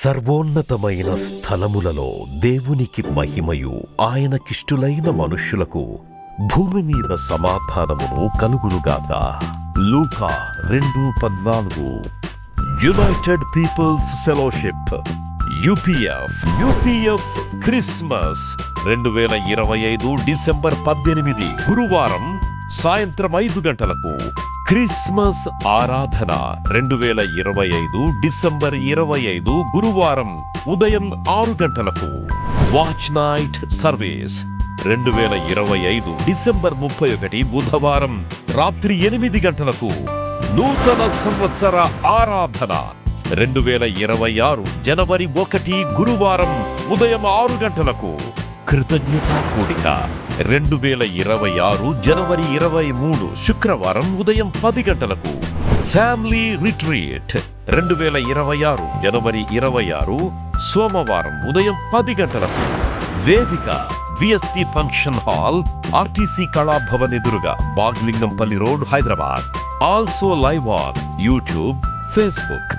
సర్వోన్నతమైన స్థలములలో దేవునికి మహిమయు ఆయనకిష్టులైన మనుష్యులకు భూమి మీద సమాధానమును కలుగునుగాక. లూకా 2:14. United peoples fellowship UPF Christmas 2025 December 18 గురువారం సాయంత్రం 5 గంటలకు. క్రిస్మస్ ఆరాధన 2025 డిసెంబర్ 25 గురువారం ఉదయం 6 గంటలకు. వాచ్ నైట్ సర్వీస్ 2025 డిసెంబర్ 31 బుధవారం రాత్రి 8 గంటలకు. నూతన సంవత్సర ఆరాధన 2026 జనవరి 1 గురువారం ఉదయం 6 గంటలకు. కృతజ్ఞతా కూడిక 2026 జనవరి 23 శుక్రవారం ఉదయం 10 గంటలకు. ఫ్యామిలీ రిట్రీట్ 2026 జనవరి 26 సోమవారం ఉదయం 10 గంటలకు. వేదిక VST function hall, RTC Kalabhavan ఎదురుగా, Baglingampally road, Hyderabad. Also live on YouTube, Facebook.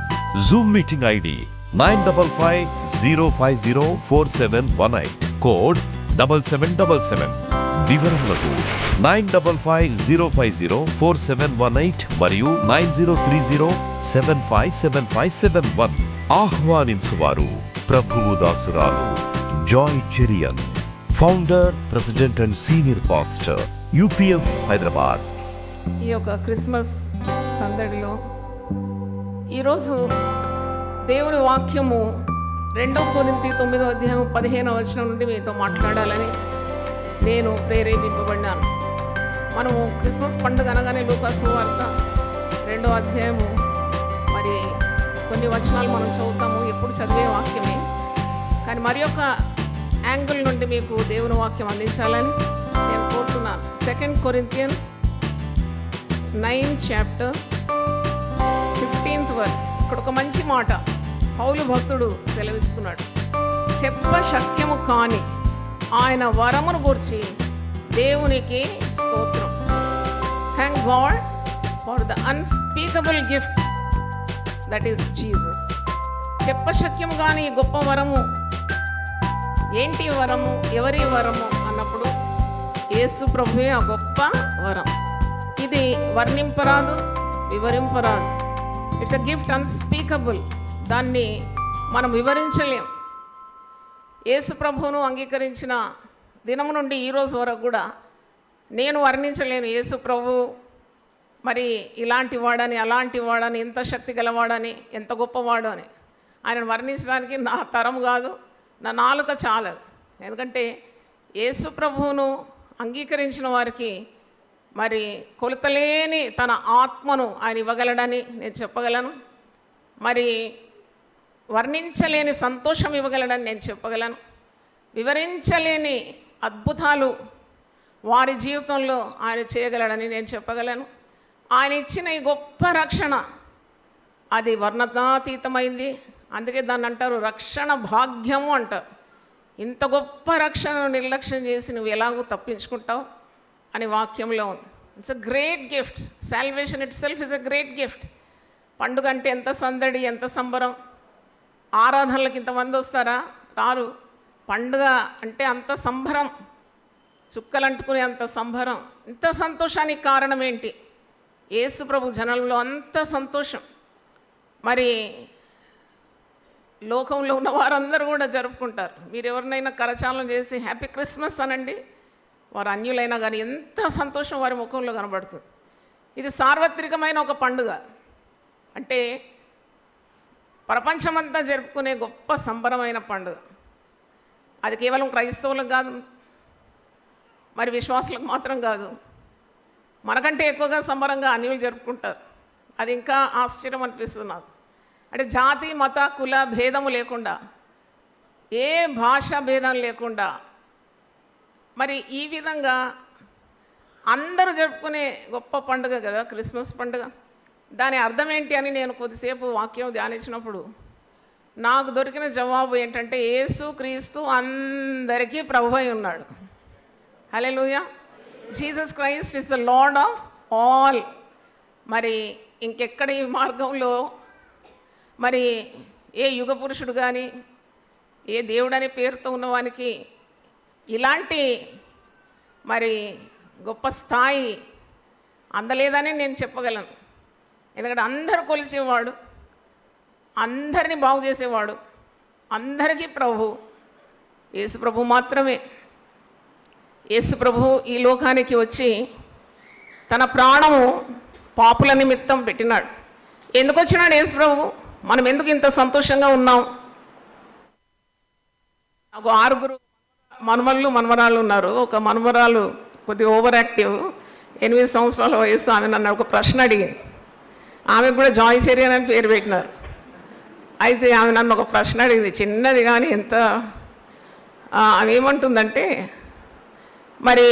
Zoom meeting ID 9550504718, code 7777. వివరములకు 9550504718 మరియు 9030757571. ఆహ్వానించువారు ప్రభువు దాసురాలు Joy Cherian, founder, president and senior pastor, UPF Hyderabad. ఈ యొక్క క్రిస్మస్ సందడిలో ఈరోజు దేవుని వాక్యము 2 కొరింథీ 9:15 నుండి మీతో మాట్లాడాలని నేను ప్రేరేపింపబడినాను. మనము క్రిస్మస్ పండుగ అనగానే లూకా సువార్త 2వ అధ్యాయము మరి కొన్ని వచనాలు మనం చదువుతాము, ఎప్పుడు చదివే వాక్యమే. కానీ మరి యొక్క యాంగిల్ నుండి మీకు దేవుని వాక్యం అందించాలని నేను కోరుతున్నాను. 2 కొరింథియన్స్ 9:15. ఇక్కడ ఒక మంచి మాట పౌలు భక్తుడు సెలవిస్తున్నాడు. చెప్ప శక్యము కాని ఆయన వరమును గురించి దేవునికి స్తోత్రం. Thank God for the unspeakable gift that is Jesus. చెప్ప శక్యము కాని గొప్ప వరము ఏంటి? వరము ఎవరి వరము అన్నప్పుడు యేసు ప్రభువే ఆ గొప్ప వరం. ఇది వర్ణింపరాదు, వివరింపరాదు. It's a gift unspeakable. దాన్ని మనం వివరించలేం. యేసు ప్రభువును అంగీకరించిన దినము నుండి ఈరోజు వరకు కూడా నేను వర్ణించలేను యేసు ప్రభు మరి ఇలాంటి వాడని, అలాంటి వాడని, ఎంత శక్తి గలవాడని, ఎంత గొప్పవాడు అని ఆయనను వర్ణించడానికి నా తరం కాదు, నా నాలుక చాలదు. ఎందుకంటే యేసు ప్రభువును అంగీకరించిన వారికి మరి కొలతలేని తన ఆత్మను ఆయన ఇవ్వగలడని నేను చెప్పగలను. మరి వర్ణించలేని సంతోషం ఇవ్వగలడని నేను చెప్పగలను. వివరించలేని అద్భుతాలు వారి జీవితంలో ఆయన చేయగలడని నేను చెప్పగలను. ఆయన ఇచ్చిన ఈ గొప్ప రక్షణ అది వర్ణనాతీతమైంది. అందుకే దాన్ని అంటారు రక్షణ భాగ్యము అంటారు. ఇంత గొప్ప రక్షణను నిర్లక్ష్యం చేసి నువ్వు ఎలాగో తప్పించుకుంటావు అని వాక్యంలో ఉంది. It's a great gift. Salvation it self is a great gift. పండుగ అంటే ఎంత సందడి, ఎంత సంబరం. ఆరాధనలకు ఇంతమంది వస్తారా? రారు. పండుగ అంటే అంత సంబరం, చుక్కలు అంటుకునే అంత సంబరం. ఇంత సంతోషానికి కారణం ఏంటి? యేసు ప్రభు జనంలో అంత సంతోషం. మరి లోకంలో ఉన్న వారందరూ కూడా జరుపుకుంటారు. మీరు ఎవరినైనా కరచాలనం చేసి హ్యాపీ క్రిస్మస్ అనండి, వారు అన్యులైనా కానీ ఎంత సంతోషం వారి ముఖంలో కనబడుతుంది. ఇది సార్వత్రికమైన ఒక పండుగ. అంటే ప్రపంచమంతా జరుపుకునే గొప్ప సంబరమైన పండుగ. అది కేవలం క్రైస్తవులకు కాదు, మరి విశ్వాసులకు మాత్రం కాదు. మనకంటే ఎక్కువగా సంబరంగా అన్యులు జరుపుకుంటారు. అది ఇంకా ఆశ్చర్యం అనిపిస్తుంది నాకు. అంటే జాతి, మత, కుల భేదము లేకుండా, ఏ భాష భేదం లేకుండా మరి ఈ విధంగా అందరూ జరుపుకునే గొప్ప పండుగ కదా క్రిస్మస్ పండుగ. దాని అర్థం ఏంటి అని నేను కొద్దిసేపు వాక్యం ధ్యానించినప్పుడు నాకు దొరికిన జవాబు ఏంటంటే యేసు క్రీస్తు అందరికీ ప్రభు అయి ఉన్నాడు. Hallelujah. Jesus Christ is the lord of all. మరి ఇంకెక్కడ ఈ మార్గంలో మరి ఏ యుగ పురుషుడు కానీ ఏ దేవుడనే పేరుతో ఉన్నవానికి ఇలాంటి మరి గొప్ప స్థాయి అందలేదని నేను చెప్పగలను. ఎందుకంటే అందరూ కొలిచేవాడు, అందరినీ బాగు చేసేవాడు, అందరికీ ప్రభు యేసు ప్రభు మాత్రమే. యేసు ప్రభు ఈ లోకానికి వచ్చి తన ప్రాణము పాపుల నిమిత్తం పెట్టినాడు. ఎందుకు వచ్చినాడు యేసు ప్రభు? మనం ఎందుకు ఇంత సంతోషంగా ఉన్నాం? నాకు 6 మనమళ్ళు మనమరాళ్ళు ఉన్నారు. ఒక మనమరాలు కొద్దిగా ఓవర్ యాక్టివ్, 8 సంవత్సరాల వయసు. ఆమె నన్ను ఒక ప్రశ్న అడిగింది. ఆమెకు కూడా జాయ్ చెరియన్ అని పేరు పెట్టినారు. అయితే ఆమె నన్ను ఒక ప్రశ్న అడిగింది, చిన్నది కానీ ఎంత. ఆమె ఏమంటుందంటే, మరి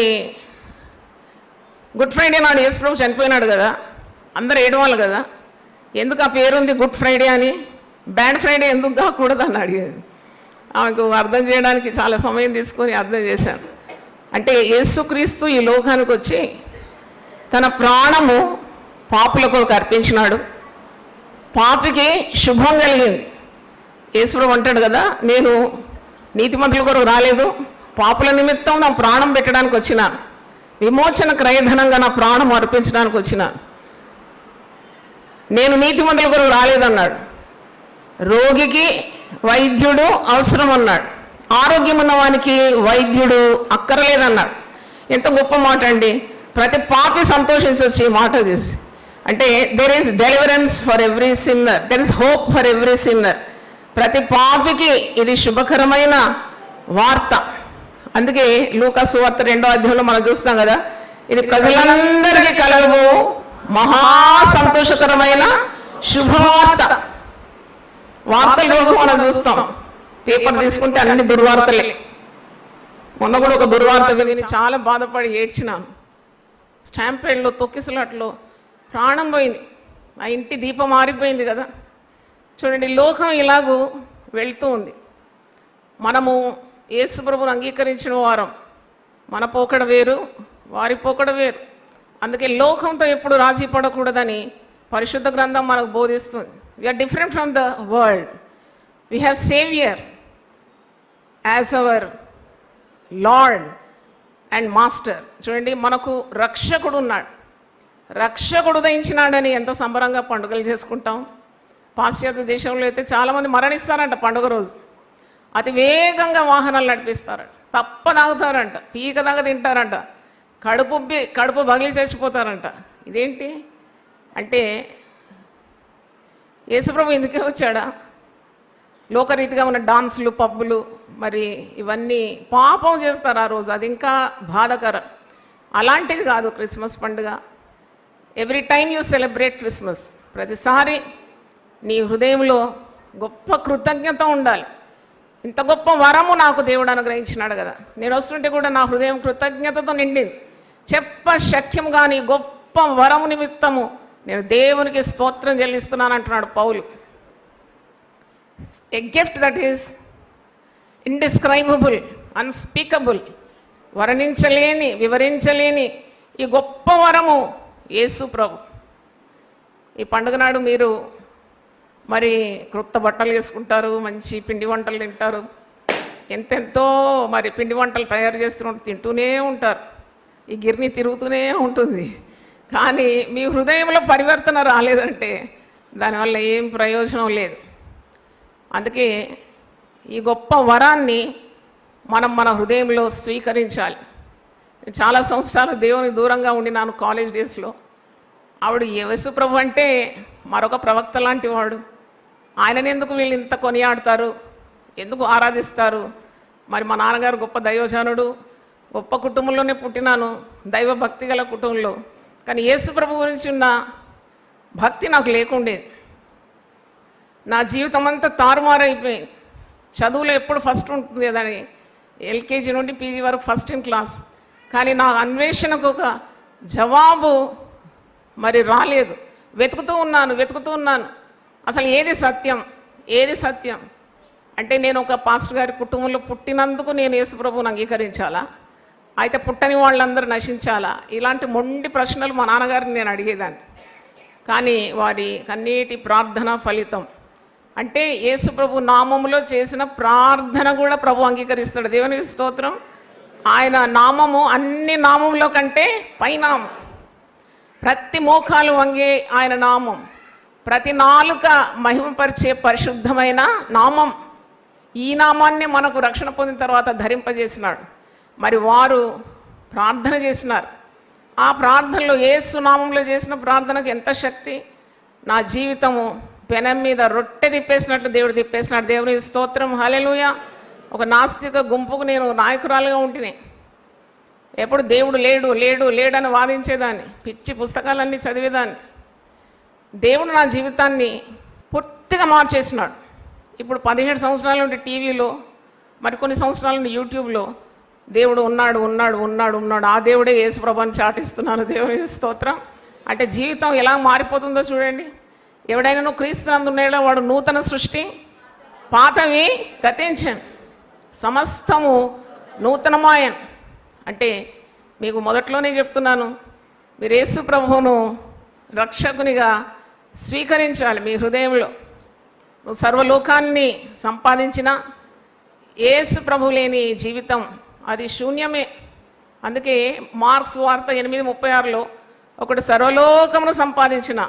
గుడ్ ఫ్రైడే నాడు యేసు ప్రభు చనిపోయినాడు కదా, అందరూ ఏడవాలి కదా, ఎందుకు ఆ పేరుంది గుడ్ ఫ్రైడే అని, బ్యాడ్ ఫ్రైడే ఎందుకు కాకూడదు అని అడిగేది. ఆమెకు అర్థం చేయడానికి చాలా సమయం తీసుకొని అర్థం చేశాను. అంటే యేసుక్రీస్తు ఈ లోకానికి వచ్చి తన ప్రాణము పాపుల కొరకు అర్పించినాడు. పాపికి శుభం కలిగింది. యేసుప్రభు అంటాడు కదా, నేను నీతిమంతుల కొరకు రాలేదు, పాపుల నిమిత్తం నా ప్రాణం పెట్టడానికి వచ్చినాను, విమోచన క్రయధనంగా నా ప్రాణం అర్పించడానికి వచ్చినాను. నేను నీతిమంతుల కొరకు రాలేదన్నాడు. రోగికి వైద్యుడు అవసరం అన్నాడు. ఆరోగ్యం ఉన్నవానికి వైద్యుడు అక్కర్లేదన్నాడు. ఎంత గొప్ప మాట అండి. ప్రతి పాపి సంతోషించవచ్చు ఈ మాట చూసి. అంటే there is deliverance for every sinner, there is hope for every sinner. ప్రతి పాపికి ఇది శుభకరమైన వార్త. అందుకే లూకా సువార్త 2వ అధ్యాయంలో మనం చూస్తాం కదా, ఇది ప్రజలందరికీ కలుగు మహా సంతోషకరమైన శుభవార్త. వార్తల రోజు మనం చూస్తాం, పేపర్ తీసుకుంటే అన్ని దుర్వార్తలే. మొన్న కూడా ఒక దుర్వార్త విని చాలా బాధపడి ఏడ్చినాను. స్టాంపేడ్లో తొక్కిసలాట్లో ప్రాణం పోయింది. ఆ ఇంటి దీపం ఆరిపోయింది కదా. చూడండి, లోకం ఇలాగూ వెళ్తూ ఉంది. మనము యేసు ప్రభువును అంగీకరించిన వారం, మన పోకడ వేరు, వారి పోకడ వేరు. అందుకే లోకంతో ఎప్పుడు రాజీ పడకూడదని పరిశుద్ధ గ్రంథం మనకు బోధిస్తుంది. We are different from the world. We have saviour as our lord and master. చూడండి, మనకు రక్షకుడు ఉన్నాడు. రక్షకుడు ఉదయించినాడని ఎంత సంబరంగా పండుగలు చేసుకుంటాం. పాశ్చాత్య దేశంలో అయితే చాలామంది మరణిస్తారంట పండుగ రోజు. అతి వేగంగా వాహనాలు నడిపిస్తారంట, తప్ప తాగుతారంట, పీక దాకా తింటారంట, కడుపు బగిలి చచ్చిపోతారంట. ఇదేంటి అంటే, యేసుప్రభు ఇందుకే వచ్చాడా? లోకరీతిగా ఉన్న డాన్సులు, పబ్బులు, మరి ఇవన్నీ పాపం చేస్తారు ఆ రోజు. అది ఇంకా బాధకరం. అలాంటిది కాదు క్రిస్మస్ పండుగ. Every time you celebrate Christmas, ప్రతిసారి నీ హృదయంలో గొప్ప కృతజ్ఞత ఉండాలి. ఇంత గొప్ప వరము నాకు దేవుడు అనుగ్రహించినాడు కదా. నేను వస్తుంటే కూడా నా హృదయం కృతజ్ఞతతో నిండింది. చెప్ప శక్యం కానీ గొప్ప వరము నిమిత్తము నేను దేవునికి స్తోత్రం చెల్లిస్తున్నాను అంటున్నాడు పౌలు. A gift that is indescribable, unspeakable, వర్ణించలేని, వివరించలేని ఈ గొప్ప వరము యేసు ప్రభు. ఈ పండుగ నాడు మీరు మరి క్రొత్త బట్టలు వేసుకుంటారు, మంచి పిండి వంటలు తింటారు, ఎంతెంతో మరి పిండి వంటలు తయారు తింటూనే ఉంటారు. ఈ గిర్ని తిరుగుతూనే ఉంటుంది. కానీ మీ హృదయంలో పరివర్తన రాలేదంటే దానివల్ల ఏం ప్రయోజనం లేదు. అందుకే ఈ గొప్ప వరాన్ని మనం మన హృదయంలో స్వీకరించాలి. చాలా సంవత్సరాలు దేవునికి దూరంగా ఉండినాను కాలేజ్ డేస్లో. ఆవిడ యేసు ప్రభు అంటే మరొక ప్రవక్త లాంటి వాడు. ఆయనని ఎందుకు వీళ్ళు ఇంత కొనియాడతారు, ఎందుకు ఆరాధిస్తారు? మరి మా నాన్నగారు గొప్ప దైవజనుడు, గొప్ప కుటుంబంలోనే పుట్టినాను, దైవ భక్తి గల కుటుంబంలో. కానీ యేసు ప్రభు గురించి ఉన్న భక్తి నాకు లేకుండేది. నా జీవితం అంతా తారుమారైపోయింది. చదువులో ఎప్పుడు ఫస్ట్ ఉంటుంది కదని ఎల్కేజీ నుండి పీజీ వరకు ఫస్ట్ ఇన్ క్లాస్. కానీ నా అన్వేషణకు ఒక జవాబు మరి రాలేదు. వెతుకుతూ ఉన్నాను. అసలు ఏది సత్యం, ఏది సత్యం అంటే, నేను ఒక పాస్టర్ గారి కుటుంబంలో పుట్టినందుకు నేను యేసు ప్రభువుని అంగీకరించాలా, అయితే పుట్టని వాళ్ళందరూ నశించాలా? ఇలాంటి మొండి ప్రశ్నలు మా నాన్నగారిని నేను అడిగేదాన్ని. కానీ వారి కన్నీటి ప్రార్థన ఫలితం అంటే యేసు ప్రభు నామములో చేసిన ప్రార్థన కూడా ప్రభు అంగీకరిస్తాడు. దేవునికి స్తోత్రం. ఆయన నామము అన్ని నామంలో కంటే పైనామం. ప్రతి మోకాలు వంగే ఆయన నామం, ప్రతి నాలుక మహిమపరిచే పరిశుద్ధమైన నామం. ఈ నామాన్ని మనకు రక్షణ పొందిన తర్వాత ధరింపజేసినాడు. మరి వారు ప్రార్థన చేసినారు. ఆ ప్రార్థనలో యేసు నామంలో చేసిన ప్రార్థనకు ఎంత శక్తి! నా జీవితము పెనం మీద రొట్టె తిప్పేసినట్లు దేవుడు తిప్పేసినాడు. దేవుని స్తోత్రం, హల్లెలూయా. ఒక నాస్తిక గుంపుకు నేను నాయకురాలుగా ఉంటిని. ఎప్పుడు దేవుడు లేడు లేడు లేడని వాదించేదాన్ని, పిచ్చి పుస్తకాలన్నీ చదివేదాన్ని. దేవుడు నా జీవితాన్ని పూర్తిగా మార్చేసినాడు. ఇప్పుడు 17 సంవత్సరాల నుండి టీవీలో, మరికొన్ని సంవత్సరాల నుండి యూట్యూబ్లో దేవుడు ఉన్నాడు ఉన్నాడు ఉన్నాడు ఉన్నాడు. ఆ దేవుడే యేసు ప్రభువుని చాటిస్తున్నాను. దేవుని స్తోత్రం. అంటే జీవితం ఎలా మారిపోతుందో చూడండి. ఎవడైనా నువ్వు క్రీస్తునందున్నాడో వాడు నూతన సృష్టి, పాతవి గతించాను, సమస్తము నూతనమాయన్. అంటే మీకు మొదట్లోనే చెప్తున్నాను, మీరు యేసు ప్రభువును రక్షకునిగా స్వీకరించాలి మీ హృదయంలో. నువ్వు సర్వలోకాన్ని సంపాదించిన యేసు ప్రభు లేని జీవితం అది శూన్యమే. అందుకే మార్క్స్ వార్త 8:36లో ఒకడు సర్వలోకమును సంపాదించిన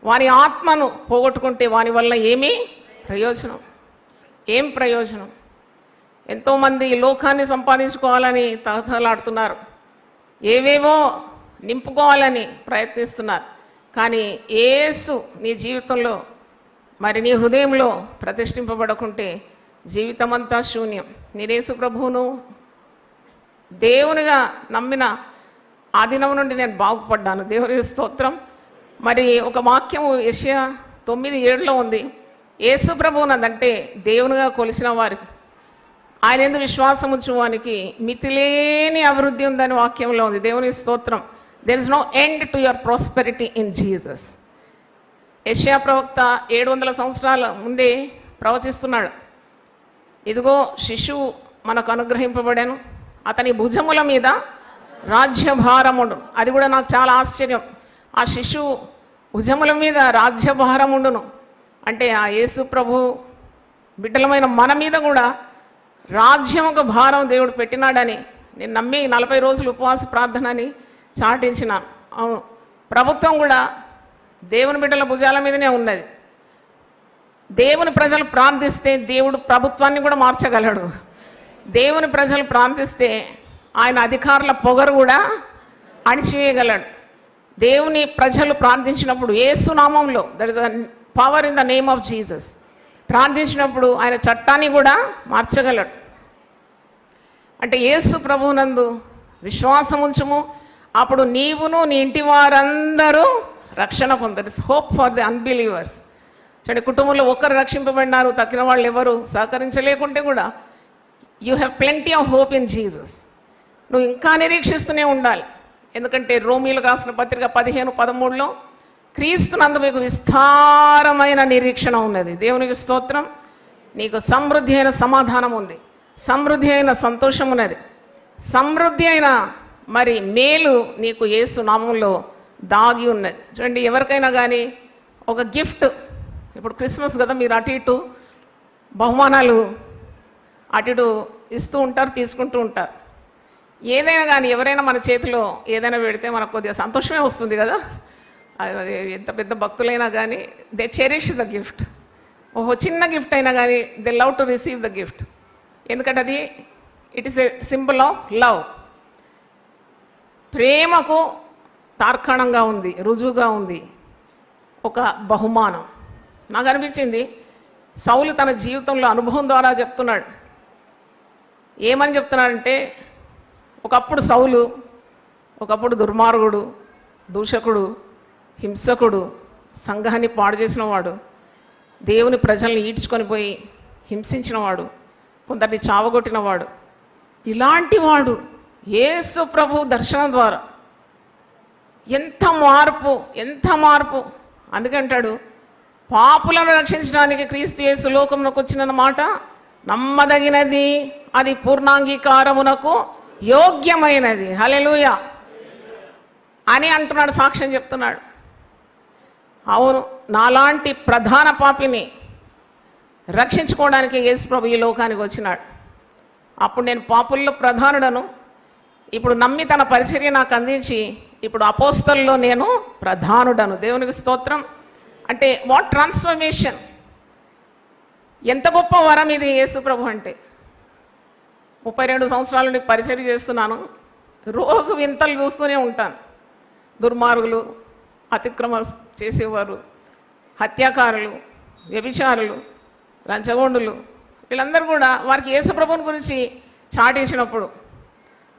వాని ఆత్మను పోగొట్టుకుంటే వాని వల్ల ఏమీ ప్రయోజనం? ఏం ప్రయోజనం? ఎంతోమంది లోకాన్ని సంపాదించుకోవాలని తహతహలాడుతున్నారు, ఏవేవో నింపుకోవాలని ప్రయత్నిస్తున్నారు. కానీ యేసు నీ జీవితంలో, మరి నీ హృదయంలో ప్రతిష్ఠింపబడకుంటే జీవితమంతా శూన్యం. నేను యేసు ప్రభువును దేవునిగా నమ్మిన ఆ దినం నుండి నేను బాగుపడ్డాను. దేవుని స్తోత్రం. మరి ఒక వాక్యం యెషయా 9:7లో ఉంది, యేసు ప్రభువునందంటే దేవునిగా కొలిసిన వారికి, ఆయన యందు విశ్వాసం ఉంచువానికి మితిలేని అభివృద్ధి ఉందని వాక్యంలో ఉంది. దేవుని స్తోత్రం. There is no end to your prosperity in Jesus. యెషయా ప్రవక్త 700 సంవత్సరాల ముందే ప్రవచిస్తున్నాడు. ఇదిగో శిశువు మనకు అనుగ్రహింపబడాను, అతని భుజముల మీద రాజ్యభారముండు. అది కూడా నాకు చాలా ఆశ్చర్యం. ఆ శిశువు భుజముల మీద రాజ్యభారముండును అంటే ఆ యేసు ప్రభు బిడ్డలమైన మన మీద కూడా రాజ్యం ఒక భారం దేవుడు పెట్టినాడని నేను నమ్మి 40 రోజులు ఉపవాస ప్రార్థనని చాటించినాను. అవును, ప్రభుత్వం కూడా దేవుని బిడ్డల భుజాల మీదనే ఉన్నది. దేవుని ప్రజలు ప్రార్థిస్తే దేవుడు ప్రభుత్వాన్ని కూడా మార్చగలడు. దేవుని ప్రజలు ప్రార్థిస్తే ఆయన అధికారుల పొగరు కూడా అణిచివేయగలడు. దేవుని ప్రజలు ప్రార్థించినప్పుడు యేసు నామంలో, that is the power in the name of Jesus, ప్రార్థించినప్పుడు ఆయన చట్టాన్ని కూడా మార్చగలడు. అంటే యేసు ప్రభువునందు విశ్వాసం ఉంచుము, అప్పుడు నీవును నీ ఇంటి వారందరూ రక్షణ పొందరు. It's hope for the unbelievers. చూడండి, కుటుంబంలో ఒకరు రక్షింపబడినారు, తక్కిన వాళ్ళు ఎవరు సహకరించలేకుంటే కూడా you have plenty of hope in Jesus. నువ్వు ఇంకా నిరీక్షిస్తూనే ఉండాలి. ఎందుకంటే రోమీయులకు రాసిన పత్రిక 15:13లో క్రీస్తునందు మీకు విస్తారమైన నిరీక్షణ ఉన్నది. దేవునికి స్తోత్రం. నీకు సమృద్ధి అయిన సమాధానం ఉంది, సమృద్ధి అయిన సంతోషం ఉన్నది, సమృద్ధి అయిన మరి మేలు నీకు యేసు నామంలో దాగి ఉన్నది. చూడండి, ఎవరికైనా కానీ ఒక గిఫ్ట్, ఇప్పుడు క్రిస్మస్ కదా, మీరు అటు ఇటు బహుమానాలు అటు ఇటు ఇస్తూ ఉంటారు, తీసుకుంటూ ఉంటారు. ఏదైనా కానీ ఎవరైనా మన చేతిలో ఏదైనా పెడితే మనకు కొద్దిగా సంతోషమే వస్తుంది కదా. ఎంత పెద్ద భక్తులైనా కానీ దే చెరిష్ ద గిఫ్ట్. ఓహో, చిన్న గిఫ్ట్ అయినా కానీ they love to receive the gift. ఎందుకంటే అది it is a symbol of love. ప్రేమకు తార్కాణంగా ఉంది, రుజువుగా ఉంది ఒక బహుమానం. నాకు అనిపించింది సౌలు తన జీవితంలో అనుభవం ద్వారా చెప్తున్నాడు. ఏమని చెప్తున్నాడంటే, ఒకప్పుడు సౌలు ఒకప్పుడు దుర్మార్గుడు, దూషకుడు, హింసకుడు, సంఘాన్ని పాడు చేసినవాడు, దేవుని ప్రజల్ని ఈడ్చుకొని పోయి హింసించినవాడు, కొందరిని చావగొట్టినవాడు. ఇలాంటి వాడు యేసు ప్రభు దర్శనం ద్వారా ఎంత మార్పు, ఎంత మార్పు. అందుకంటాడు, పాపులను రక్షించడానికి క్రీస్తు యేసు లోకమునకు వచ్చిన మాట నమ్మదగినది, అది పూర్ణాంగీకారమునకు యోగ్యమైనది. హల్లెలూయా అని అంటున్నాడు, సాక్ష్యం చెప్తున్నాడు. అవును, నాలాంటి ప్రధాన పాపిని రక్షించుకోవడానికి యేసు ప్రభు ఈ లోకానికి వచ్చినాడు. అప్పుడు నేను పాపుల్లో ప్రధానుడను, ఇప్పుడు నమ్మి తన పరిచర్య నాకు అందించి ఇప్పుడు అపోస్తల్లో నేను ప్రధానుడను. దేవునికి స్తోత్రం. అంటే వాట్ ట్రాన్స్ఫర్మేషన్! ఎంత గొప్ప వరం ఇది యేసు ప్రభు అంటే. 32 సంవత్సరాల నుండి పరిచర్య చేస్తున్నాను. రోజు వింతలు చూస్తూనే ఉంటాను. దుర్మార్గులు, అతిక్రమ చేసేవారు, హత్యాకారులు, వ్యభిచారులు, లంచగొండులు, వీళ్ళందరూ కూడా వారికి యేసు ప్రభువుని గురించి చాటేసినప్పుడు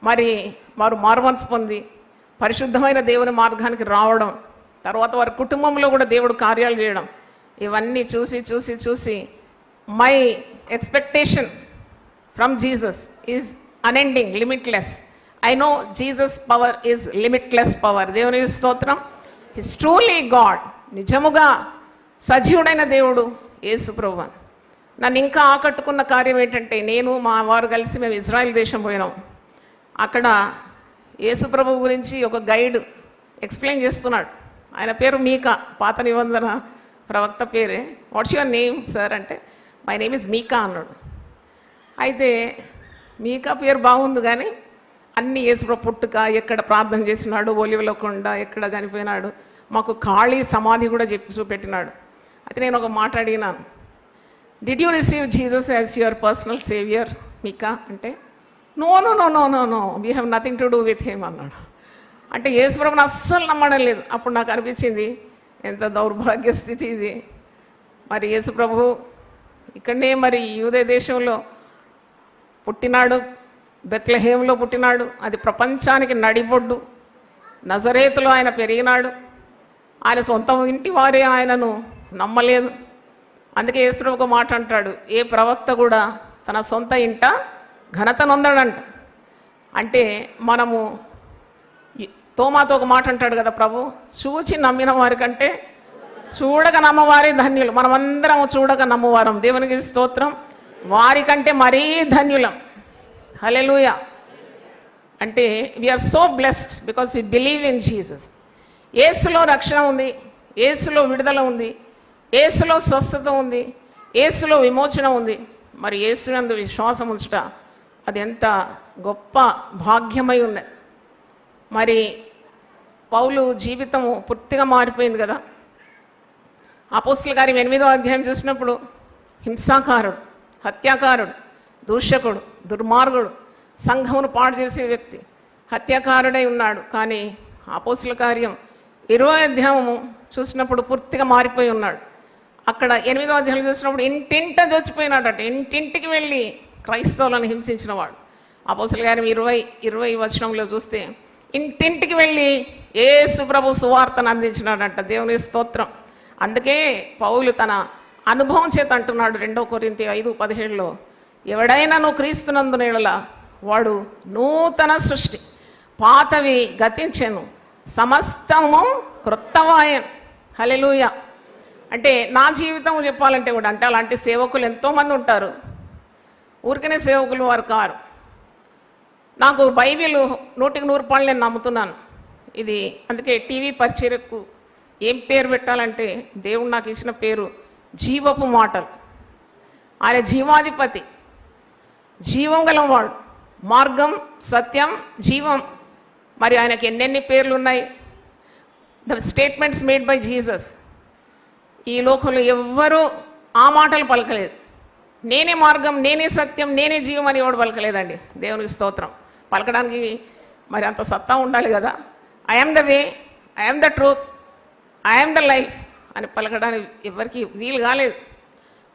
మరి వారు మారుమనసు పొంది పరిశుద్ధమైన దేవుని మార్గానికి రావడం, తర్వాత వారి కుటుంబంలో కూడా దేవుడు కార్యాలు చేయడం, ఇవన్నీ చూసి చూసి చూసి my expectation from Jesus is unending, limitless. I know Jesus power is limitless power. దేవుని స్తోత్రం. His truly God. నిజముగా సజీవుడైన దేవుడు యేసు ప్రభువు. నన్ను ఇంకా ఆకట్టుకున్న కార్యం ఏంటంటే, నేను మా వారు కలిసి మేము ఇజ్రాయెల్ దేశం పోయినాం. అక్కడ యేసు ప్రభువు గురించి ఒక గైడ్ ఎక్స్ప్లెయిన్ చేస్తున్నాడు. ఆయన పేరు మీకా, పాత నిబంధన ప్రవక్త పేరే. వాట్స్ యువర్ నేమ్ సార్ అంటే, మై నేమ్ ఇస్ మీకా అన్నాడు. అయితే మీకా పేరు బాగుంది, కానీ అన్ని యేసుప్రభు పుట్టుక, ఎక్కడ ప్రార్థన చేసినాడు, ఒలివల కొండ, ఎక్కడ చనిపోయినాడు, మాకు ఖాళీ సమాధి కూడా చెప్పి చూపెట్టినాడు. అయితే నేను ఒక మాట అడిగినాను, did you receive Jesus as your personal saviour మీకా అంటే, no no no no no no we have nothing to do with him అన్నాడు. అంటే యేసుప్రభుని అస్సలు నమ్మడం లేదు. అప్పుడు నాకు అనిపించింది, ఎంత దౌర్భాగ్య స్థితి ఇది. మరి యేసుప్రభు ఇక్కడనే మరి యూదే దేశంలో పుట్టినాడు, బెత్లెహేంలో పుట్టినాడు, అది ప్రపంచానికి నడిబొడ్డు. నజరేతులో ఆయన పెరిగినాడు. ఆయన సొంత ఇంటి వారే ఆయనను నమ్మలేదు. అందుకే యేసుప్రభు ఒక మాట అంటాడు, ఏ ప్రవక్త కూడా తన సొంత ఇంట ఘనత నొందడంట. అంటే మనము తోమాతో ఒక మాట అంటాడు కదా ప్రభు, చూచి నమ్మిన వారి కంటే చూడక నమ్మవారే ధన్యులు. మనమందరం చూడక నమ్మవారం. దేవునికి స్తోత్రం. వారికంటే మరీ ధన్యులం. హల్లెలూయా. అంటే we are so blessed because we believe in Jesus. యేసులో రక్షణ ఉంది, యేసులో విడుదల ఉంది, యేసులో స్వస్థత ఉంది, యేసులో విమోచన ఉంది. మరి యేసునందు విశ్వాసం ఉంచుట అది ఎంత గొప్ప భాగ్యమై ఉన్నది. మరి పౌలు జీవితము పూర్తిగా మారిపోయింది కదా. అపోస్తలుల కార్యం 8వ అధ్యాయం చూసినప్పుడు హింసాకారుడు, హత్యాకారుడు, దూషకుడు, దుర్మార్గుడు, సంఘమును పాడు చేసే వ్యక్తి, హత్యాకారుడై ఉన్నాడు. కానీ అపోస్తలుల కార్యం 20వ అధ్యాయము చూసినప్పుడు పూర్తిగా మారిపోయి ఉన్నాడు. అక్కడ 8వ అధ్యాయం చూసినప్పుడు ఇంటింట చచ్చిపోయినాడట. ఇంటింటికి వెళ్ళి క్రైస్తవులను హింసించిన వాడు. అపోస్తలుల కార్యం 20 వచనంలో చూస్తే ఇంటింటికి వెళ్ళి యేసు ప్రభు సువార్తను అందించినాడంట. దేవుని స్తోత్రం. అందుకే పౌలు తన అనుభవం చేత అంటున్నాడు 2 కొరింథీ 5:17లో, ఎవడైనా నువ్వు క్రీస్తునందున వాడు నూతన సృష్టి, పాతవి గతించెను, సమస్తము క్రొత్తవాయను. హల్లెలూయా. అంటే నా జీవితం చెప్పాలంటే కూడా, అంటే అలాంటి సేవకులు ఎంతోమంది ఉంటారు. ఊరికనే సేవకులు వారు కారు. నాకు బైబిల్ 100% నేను నమ్ముతున్నాను. ఇది అందుకే టీవీ పరిచర్యకు ఏం పేరు పెట్టాలంటే, దేవుడు నాకు ఇచ్చిన పేరు జీవపు మాటలు. ఆయన జీవాధిపతి, జీవం గలవాడు, మార్గం, సత్యం, జీవం. మరి ఆయనకి ఎన్నెన్ని పేర్లు ఉన్నాయి. The statements made by Jesus. ఈ లోకంలో ఎవ్వరూ ఆ మాటలు పలకలేదు. నేనే మార్గం, నేనే సత్యం, నేనే జీవం అని ఎవడు పలకలేదండి. దేవునికి స్తోత్రం. పలకడానికి మరి అంత సత్తా ఉండాలి కదా. I'm the way, I'm the truth, I'm the life అని పలకడానికి ఎవరికి వీలు కాలేదు.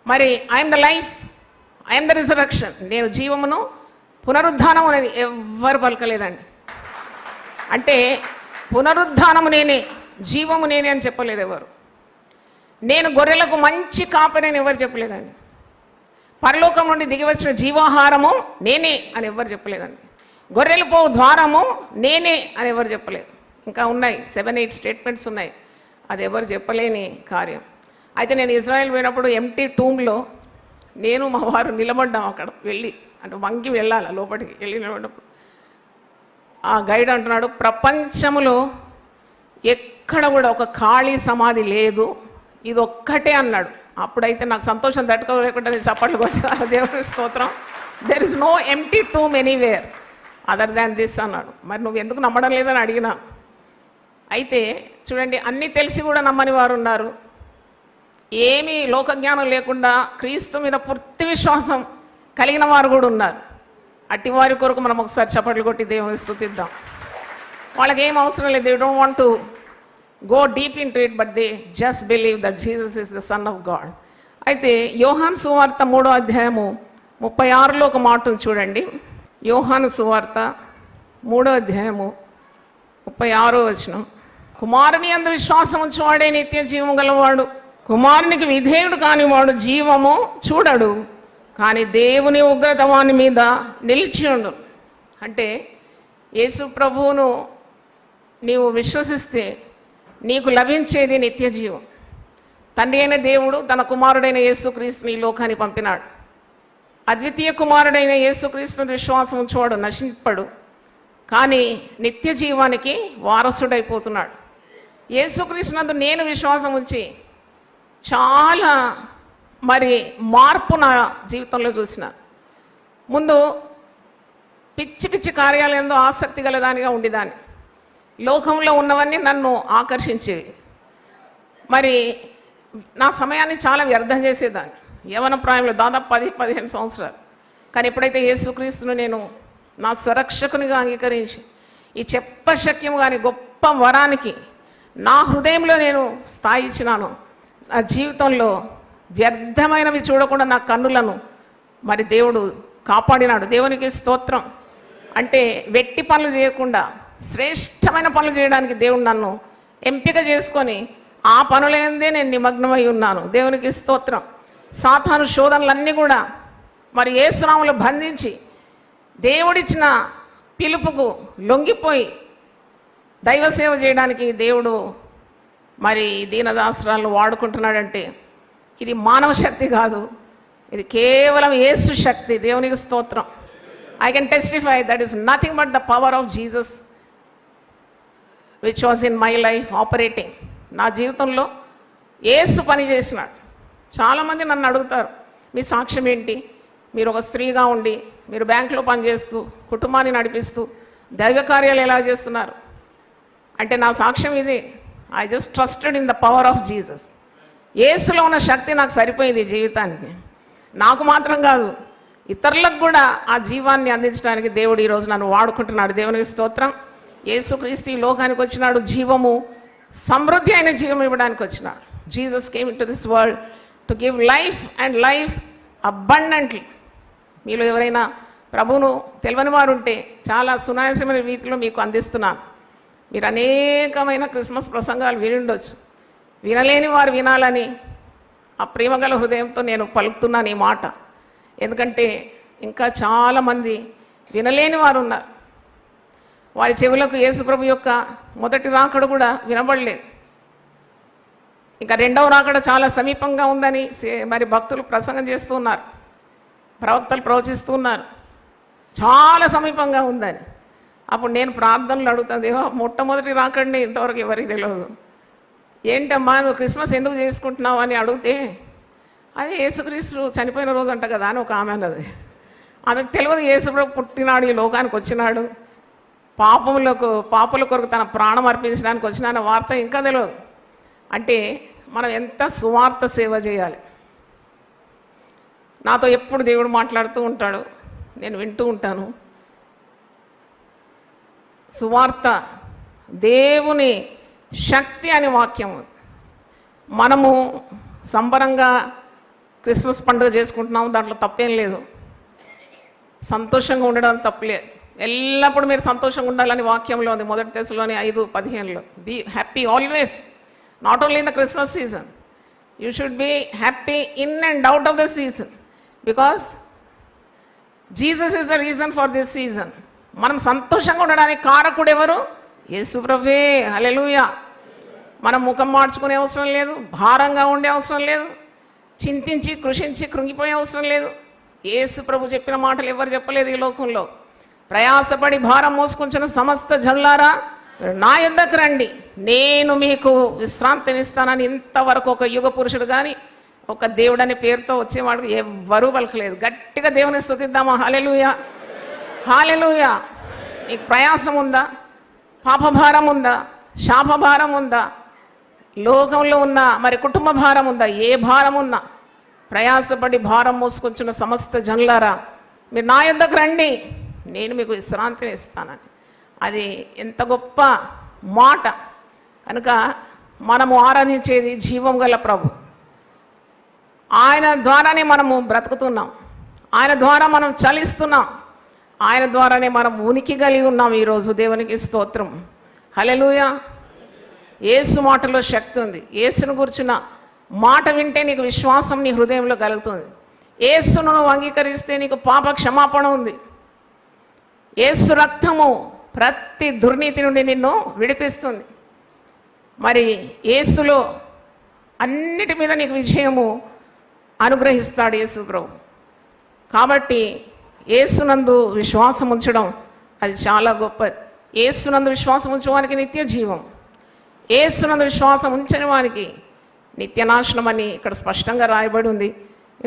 మరి I'm the life, I'm the resurrection, నేను జీవమును పునరుద్ధానం అనేది ఎవ్వరు పలకలేదండి. అంటే పునరుద్ధానము నేనే, జీవము నేనే అని చెప్పలేదు ఎవరు. నేను గొర్రెలకు మంచి కాపరిని ఎవరు చెప్పలేదండి. పరలోకం నుండి దిగి వచ్చిన జీవాహారము నేనే అని ఎవరు చెప్పలేదండి. గొర్రెలు పో ద్వారము నేనే అని ఎవరు చెప్పలేదు. ఇంకా ఉన్నాయి 7-8 స్టేట్మెంట్స్ ఉన్నాయి. అది ఎవరు చెప్పలేని కార్యం. అయితే నేను ఇజ్రాయెల్ పోయినప్పుడు ఎంటీ టూమ్లో నేను మా వారు నిలబడ్డాం. అక్కడ వెళ్ళి అంటే వంగి వెళ్ళాలి లోపలికి. వెళ్ళి నిలబడినప్పుడు ఆ గైడ్ అంటున్నాడు, ప్రపంచంలో ఎక్కడ కూడా ఒక ఖాళీ సమాధి లేదు, ఇది ఒక్కటే అన్నాడు. అప్పుడైతే నాకు సంతోషం తట్టుకోలేకుండా నేను చప్పట్లు కొట్టాను. దేవుని స్తోత్రం. There is no empty tomb anywhere other than this అన్నాడు. మరి నువ్వు ఎందుకు నమ్మడం లేదని అడిగినా. అయితే చూడండి, అన్నీ తెలిసి కూడా నమ్మని వారు ఉన్నారు. ఏమీ లోకజ్ఞానం లేకుండా క్రీస్తు మీద పూర్తి విశ్వాసం కలిగిన వారు కూడా ఉన్నారు. అట్టి వారి కొరకు మనం ఒకసారి చప్పట్లు కొట్టి దేవుని స్తుతిద్దాం. వాళ్ళకి ఏం అవసరం లేదు. They don't want to go deep in to it, but they just believe that Jesus is the son of God. అయితే యోహాను సువార్త 3వ అధ్యాయము 36లో ఒక మాటను చూడండి. యోహాను సువార్త 3వ అధ్యాయము 36వ వచనం. కుమారుని యందు విశ్వాసం ఉంచువాడే నిత్య జీవం గలవాడు, కుమారునికి విధేయుడు కానివాడు జీవము చూడడు, కానీ దేవుని ఉగ్రత వాని మీద నిలిచి ఉండు. అంటే యేసు ప్రభువును నీవు విశ్వసిస్తే నీకు లభించేది నిత్య జీవం. తండ్రి అయిన దేవుడు తన కుమారుడైన యేసుక్రీస్తుని ఈ లోకాన్ని పంపినాడు. అద్వితీయ కుమారుడైన యేసుక్రీస్తుని విశ్వాసం ఉంచువాడు నశింపడు, కానీ నిత్య జీవానికి వారసుడైపోతున్నాడు. యేసుక్రీస్తునందు నేను విశ్వాసం ఉంచి చాలా మరి మార్పు నా జీవితంలో చూసిన. ముందు పిచ్చి పిచ్చి కార్యాలయంలో ఆసక్తి గలదానిగా ఉండేదాన్ని. లోకంలో ఉన్నవన్నీ నన్ను ఆకర్షించేవి. మరి నా సమయాన్ని చాలా వ్యర్థం చేసేదాన్ని యవన ప్రాయంలో, దాదాపు 10-15 సంవత్సరాలు. కానీ ఎప్పుడైతే యేసుక్రీస్తును నేను నా స్వరక్షకునిగా అంగీకరించి ఈ చెప్పశక్యం కాని గొప్ప వరానికి నా హృదయంలో నేను స్థాయి ఇచ్చినాను, నా జీవితంలో వ్యర్థమైనవి చూడకుండా నా కన్నులను మరి దేవుడు కాపాడినాడు. దేవునికి స్తోత్రం. అంటే వెట్టి పనులు చేయకుండా శ్రేష్టమైన పనులు చేయడానికి దేవుడు నన్ను ఎంపిక చేసుకొని ఆ పనులందే నేను నిమగ్నమై ఉన్నాను. దేవునికి స్తోత్రం. సాతాను శోధనలన్నీ కూడా మరి యేసునామములో బంధించి దేవుడిచ్చిన పిలుపుకు లొంగిపోయి దైవ సేవ చేయడానికి దేవుడు మరి దీనదాసురాలను వాడుకుంటున్నాడంటే ఇది మానవ శక్తి కాదు, ఇది కేవలం యేసు శక్తి. దేవునికి స్తోత్రం. I can testify that is nothing but the power of Jesus which was in my life operating. నా జీవితంలో యేసు పని చేసినాడు. చాలామంది నన్ను అడుగుతారు, మీ సాక్ష్యం ఏంటి? మీరు ఒక స్త్రీగా ఉండి మీరు బ్యాంకులో పనిచేస్తూ కుటుంబాన్ని నడిపిస్తూ దైవ కార్యాలు ఎలా చేస్తున్నారు అంటే నా సాక్ష్యం ఇది. I just trusted in the power of Jesus. యేసులో ఉన్న శక్తి నాకు సరిపోయింది జీవితానికి. నాకు మాత్రం కాదు, ఇతరులకు కూడా ఆ జీవాన్ని అందించడానికి దేవుడు ఈరోజు నన్ను వాడుకుంటున్నాడు. దేవునికి స్తోత్రం. యేసుక్రీస్తు ఈ లోకానికి వచ్చినాడు జీవము, సమృద్ధి అయిన జీవం ఇవ్వడానికి వచ్చినాడు. Jesus came in to this world to give life and life abundantly. మీలో ఎవరైనా ప్రభువును తెలియని వారు ఉంటే చాలా సునాయాసమైన రీతిలో మీకు అందిస్తున్నాను. మీరు అనేకమైన క్రిస్మస్ ప్రసంగాలు విని ఉండొచ్చు. వినలేని వారు వినాలని ఆ ప్రేమగల హృదయంతో నేను పలుకుతున్నాను ఈ మాట. ఎందుకంటే ఇంకా చాలామంది వినలేని వారు ఉన్నారు. వారి చెవులకు యేసుప్రభు యొక్క మొదటి రాకడ కూడా వినబడలేదు. ఇంకా రెండవ రాకడ చాలా సమీపంగా ఉందని మరి భక్తులు ప్రసంగం చేస్తూ ఉన్నారు, ప్రవక్తలు ప్రవచిస్తూ ఉన్నారు, చాలా సమీపంగా ఉందని. అప్పుడు నేను ప్రార్థనలు అడుగుతాను, దేవా మొట్టమొదటి రాకడని ఇంతవరకు ఎవరికి తెలియదు, ఏంటమ్మా నువ్వు క్రిస్మస్ ఎందుకు చేసుకుంటున్నావు అని అడిగితే, అది యేసుక్రీస్తు చనిపోయిన రోజు అంట కదా అని ఒక ఆమె అన్నది. ఆమెకు తెలియదు యేసుప్రభు పుట్టినాడు, ఈ లోకానికి వచ్చినాడు, పాపుల కొరకు తన ప్రాణం అర్పించడానికి వచ్చిన వార్త ఇంకా తెలియదు. అంటే మనం ఎంత సువార్త సేవ చేయాలి. నాతో ఎప్పుడు దేవుడు మాట్లాడుతూ ఉంటాడు, నేను వింటూ ఉంటాను. సువార్త దేవుని శక్తి అనే వాక్యం. మనము సంబరంగా క్రిస్మస్ పండుగ చేసుకుంటున్నాము, దాంట్లో తప్పేం లేదు. సంతోషంగా ఉండడం తప్పలేదు. ఎల్లప్పుడూ మీరు సంతోషంగా ఉండాలని వాక్యంలో ఉంది. మొదటి దశలోని 5:15లో be happy always, not only in the Christmas season. You should be happy in and out of the season, because Jesus is the reason for this season. మనం సంతోషంగా ఉండడానికి కారకుడు ఎవరు? యేసు ప్రభువే. హల్లెలూయా. మనం ముఖం మార్చుకునే అవసరం లేదు, భారంగా ఉండే అవసరం లేదు, చింతించి కృషించి కృంగిపోయే అవసరం లేదు. యేసు ప్రభు చెప్పిన మాటలు ఎవరు చెప్పలేదు ఈ లోకంలో. ప్రయాసపడి భారం మోసుకుంటున్న సమస్త జనులారా నా యొద్దకు రండి, నేను మీకు విశ్రాంతినిస్తానని ఇంతవరకు ఒక యుగ పురుషుడు కానీ ఒక దేవుడు అనే పేరుతో వచ్చేవాడు ఎవ్వరూ పలకలేదు. గట్టిగా దేవుని స్తుతిద్దామా? హల్లెలూయా, హల్లెలూయా. నీకు ప్రయాసం ఉందా? పాపభారం ఉందా? శాపభారం ఉందా? లోకంలో ఉన్న మరి కుటుంబ భారం ఉందా? ఏ భారం ఉన్నా ప్రయాసపడి భారం మోసుకొచ్చిన సమస్త జనులారా, మీరు నా యొద్దకు రండి, నేను మీకు విశ్రాంతిని ఇస్తానని. అది ఎంత గొప్ప మాట. కనుక మనము ఆరాధించేది జీవం గల ప్రభు. ఆయన ద్వారానే మనము బ్రతుకుతున్నాం, ఆయన ద్వారా మనం చలిస్తున్నాం, ఆయన ద్వారానే మనం ఉనికి కలిగి ఉన్నాం ఈరోజు. దేవునికి స్తోత్రం, హల్లెలూయా. యేసు మాటలో శక్తి ఉంది. యేసును గురించిన మాట వింటే నీకు విశ్వాసం నీ హృదయంలో కలుగుతుంది. యేసును నువ్వు అంగీకరిస్తే నీకు పాప క్షమాపణ ఉంది. యేసు రక్తము ప్రతి దుర్నీతి నుండి నిన్ను విడిపిస్తుంది. మరి యేసులో అన్నిటి మీద నీకు విజయము అనుగ్రహిస్తాడు యేసు ప్రభు. కాబట్టి యేసునందు విశ్వాసం ఉంచడం అది చాలా గొప్పది. యేసునందు విశ్వాసం ఉంచడానికి నిత్య జీవం, యేసునందు విశ్వాసం ఉంచని వారికి నిత్య నాశనం అని ఇక్కడ స్పష్టంగా రాయబడి ఉంది.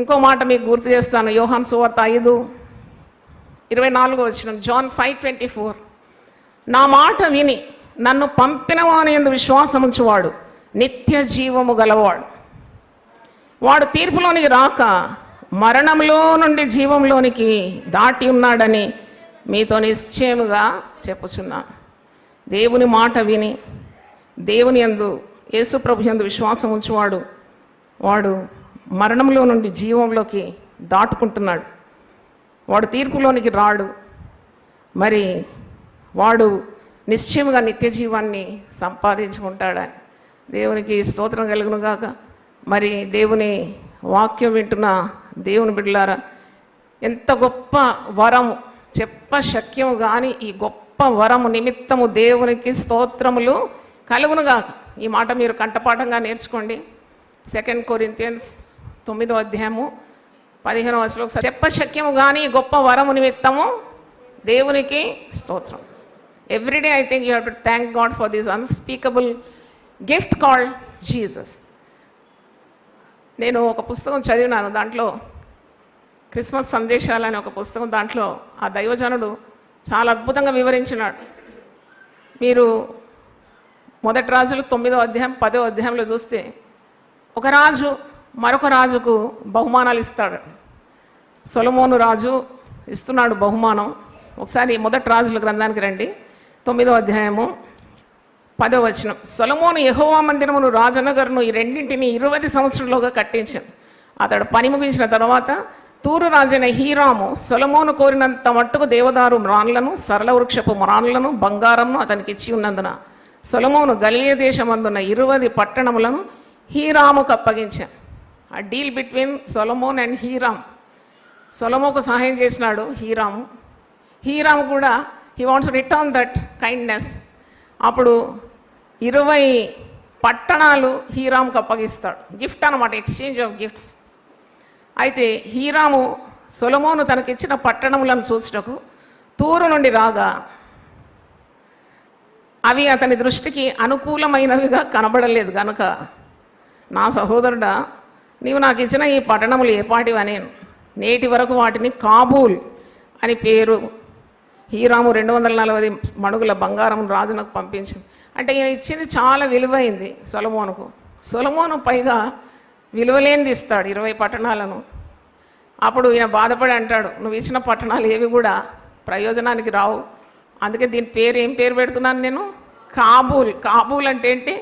ఇంకో మాట మీకు గుర్తు చేస్తాను. యోహాను సువార్త 5:24 John 5:24. నా మాట విని నన్ను పంపిన వాని యందు విశ్వాసం ఉంచువాడు నిత్య జీవము గలవాడు. వాడు తీర్పులోనికి రాక మరణంలో నుండి జీవంలోనికి దాటి ఉన్నాడని మీతో నిశ్చయముగా చెప్పుచున్నాను. దేవుని మాట విని దేవుని యందు యేసు ప్రభు యందు విశ్వాసం ఉంచువాడు వాడు మరణంలో నుండి జీవంలోకి దాటుకుంటున్నాడు. వాడు తీర్పులోనికి రాడు. మరి వాడు నిశ్చయముగా నిత్య జీవాన్ని సంపాదించుకుంటాడని. దేవునికి స్తోత్రం కలుగును గాక. మరి దేవుని వాక్యం వింటున్న దేవుని బిడ్డలారా, ఎంత గొప్ప వరము చెప్పశక్యము కానీ ఈ గొప్ప వరము నిమిత్తము దేవునికి స్తోత్రములు కలుగును గాక. ఈ మాట మీరు కంఠపాఠంగా నేర్చుకోండి. 2 Corinthians 9:15 చెప్పశక్యము కానీ గొప్ప వరము నిమిత్తము దేవునికి స్తోత్రం. Everyday I think you have to thank God for this unspeakable gift called Jesus. నేను ఒక పుస్తకం చదివినాను, దాంట్లో క్రిస్మస్ సందేశాలు అనే ఒక పుస్తకం, దాంట్లో ఆ దైవజనుడు చాలా అద్భుతంగా వివరించినాడు. మీరు 1 రాజులు 9వ అధ్యాయం 10వ అధ్యాయంలో చూస్తే ఒక రాజు మరొక రాజుకు బహుమానాలు ఇస్తాడు. సొలొమోను రాజు ఇస్తున్నాడు బహుమానం. ఒకసారి 1 రాజుల గ్రంథానికి రండి, 9వ అధ్యాయము 10వ వచనం. సొలొమోను యెహోవా మందిరమును రాజనగరును ఈ రెండింటిని 20 సంవత్సరాలుగా కట్టించాను. అతడు పని ముగించిన తర్వాత తూరు రాజైన హీరాము సొలొమోను కోరినంత మట్టుకు దేవదారు మ్రాన్లను సరళ వృక్షపు మ్రాన్లను బంగారంను అతనికి ఇచ్చి ఉన్నందున సొలొమోను గలిలయ దేశమందున్న 20 పట్టణములను హీరాముకు అప్పగించాను. ఆ డీల్ బిట్వీన్ సొలొమోన్ అండ్ హీరామ్. సొలొమోకు సహాయం చేసినాడు హీరాము. హీరాము కూడా he wants return that kindness. అప్పుడు 20 పట్టణాలు హీరాముకు అప్పగిస్తాడు. గిఫ్ట్ అన్నమాట, ఎక్స్చేంజ్ ఆఫ్ గిఫ్ట్స్. అయితే హీరాము సొలొమోను తనకిచ్చిన పట్టణములను చూచుటకు తూరు నుండి రాగా అవి అతని దృష్టికి అనుకూలమైనవిగా కనబడలేదు గనుక, నా సహోదరుడా, నీవు నాకు ఇచ్చిన ఈ పట్టణములు ఏపాటివని నేటి వరకు వాటిని కాబూల్ అని పేరు. హీరాము 240 మణుగుల బంగారం రాజునకు పంపించింది. అంటే ఈయన ఇచ్చింది చాలా విలువైంది సొలొమోనుకు. సొలొమోను పైగా విలువలేనిది ఇస్తాడు 20 పట్టణాలను. అప్పుడు ఈయన బాధపడి అంటాడు, నువ్వు ఇచ్చిన పట్టణాలు ఏవి కూడా ప్రయోజనానికి రావు, అందుకే దీని పేరు ఏం పేరు పెడుతున్నాను నేను, కాబూల్. కాబూల్ అంటే ఏంటి?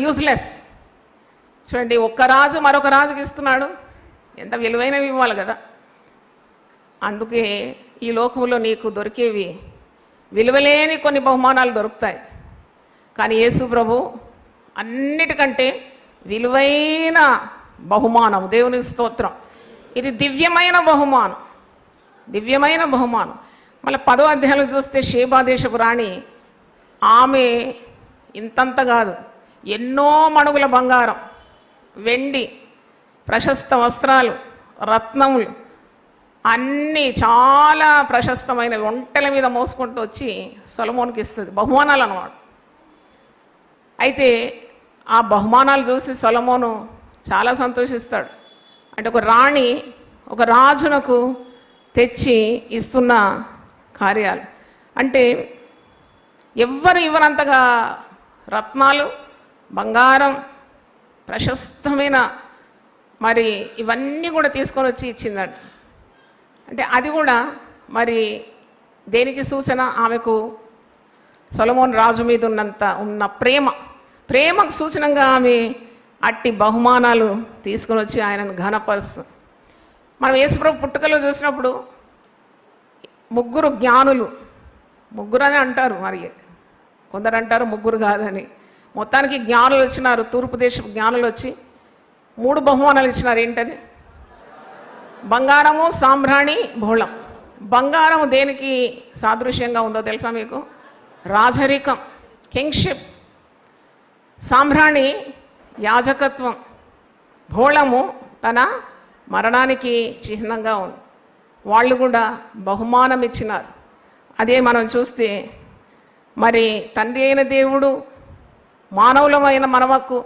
యూజ్లెస్. చూడండి, ఒక్క రాజు మరొక రాజుకి ఇస్తున్నాడు, ఎంత విలువైనవి ఇవ్వాలి కదా. అందుకే ఈ లోకంలో నీకు దొరికేవి విలువలేని కొన్ని బహుమానాలు దొరుకుతాయి, కానీ యేసు ప్రభు అన్నిటికంటే విలువైన బహుమానం. దేవునికి స్తోత్రం. ఇది దివ్యమైన బహుమానం, దివ్యమైన బహుమానం. మళ్ళీ 10వ అధ్యాయంలో చూస్తే షేబా దేశపు రాణి, ఆమె ఇంతంత కాదు, ఎన్నో మణుగుల బంగారం, వెండి, ప్రశస్త వస్త్రాలు, రత్నములు, అన్నీ చాలా ప్రశస్తమైన ఒంటెల మీద మోసుకుంటూ వచ్చి సొలొమోనుకి ఇస్తుంది, బహుమానాలు అన్నమాట. అయితే ఆ బహుమానాలు చూసి సొలొమోను చాలా సంతోషిస్తాడు. అంటే ఒక రాణి ఒక రాజునకు తెచ్చి ఇస్తున్న కార్యాలు అంటే ఎవ్వరు ఇవ్వనంతగా రత్నాలు, బంగారం, ప్రశస్తమైన మరి ఇవన్నీ కూడా తీసుకొని వచ్చి ఇచ్చిందంట. అంటే అది కూడా మరి దేనికి సూచన? ఆమెకు సొలొమోను రాజు మీద ఉన్న ప్రేమకు సూచనంగా ఆమె అట్టి బహుమానాలు తీసుకొని వచ్చి ఆయనను ఘనపరుస్తుంది. మనం యేసుప్రభు పుట్టుకలో చూసినప్పుడు ముగ్గురు జ్ఞానులు, ముగ్గురు అని అంటారు, మరి కొందరు అంటారు ముగ్గురు కాదని. మొత్తానికి జ్ఞానులు వచ్చినారు, తూర్పు దేశపు జ్ఞానులు వచ్చి 3 బహుమానాలు ఇచ్చినారు. ఏంటది? బంగారము, సాంబ్రాణి, బోళం. బంగారం దేనికి సాదృశ్యంగా ఉందో తెలుసా మీకు? రాజరికం, కింగ్షిప్. సాంబ్రాణి యాజకత్వం. బోళము తన మరణానికి చిహ్నంగా ఉంది. వాళ్ళు కూడా బహుమానం ఇచ్చినారు. అదే మనం చూస్తే మరి తండ్రి అయిన దేవుడు మానవులమైన మనవకు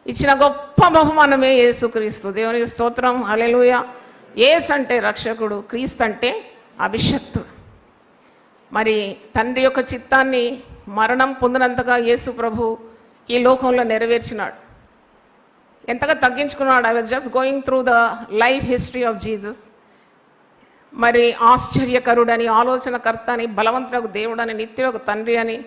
ఇచ్చిన గొప్ప బహుమానమే యేసుక్రీస్తు. దేవునికి స్తోత్రం, హల్లెలూయా. యేసు అంటే రక్షకుడు, క్రీస్తు అంటే అభిషక్తుడు. మరి తండ్రి యొక్క చిత్తాన్ని మరణం పొందినంతగా యేసు ప్రభు ఈ లోకంలో నెరవేర్చినాడు. ఎంతగా తగ్గించుకున్నాడు. I was just going through the life history of Jesus. మరి ఆశ్చర్యకరుడని, ఆలోచనకర్త అని, బలవంతులకు దేవుడని, నిత్యులకు తండ్రి అని,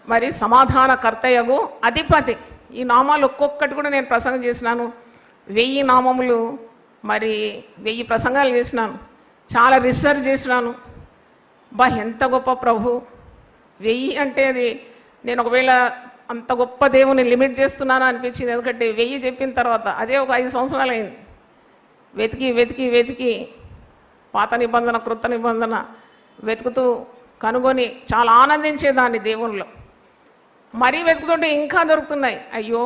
మరి సమాధానకర్తయగు అధిపతి. ఈ నామాలు ఒక్కొక్కటి కూడా నేను ప్రసంగం చేసినాను. 1000 నామములు, మరి 1000 ప్రసంగాలు చేసినాను, చాలా రీసెర్చ్ చేసినాను. ఎంత గొప్ప ప్రభు! 1000 అంటే అది నేను ఒకవేళ అంత గొప్ప దేవుని లిమిట్ చేస్తున్నాను అనిపించింది. ఎందుకంటే 1000 చెప్పిన తర్వాత అదే ఒక 5 సంవత్సరాలు అయింది. వెతికి పాత నిబంధన, కృత నిబంధన వెతుకుతూ కనుగొని చాలా ఆనందించేదాన్ని దేవునిలో. మరీ వెతుకుతుంటే ఇంకా దొరుకుతున్నాయి. అయ్యో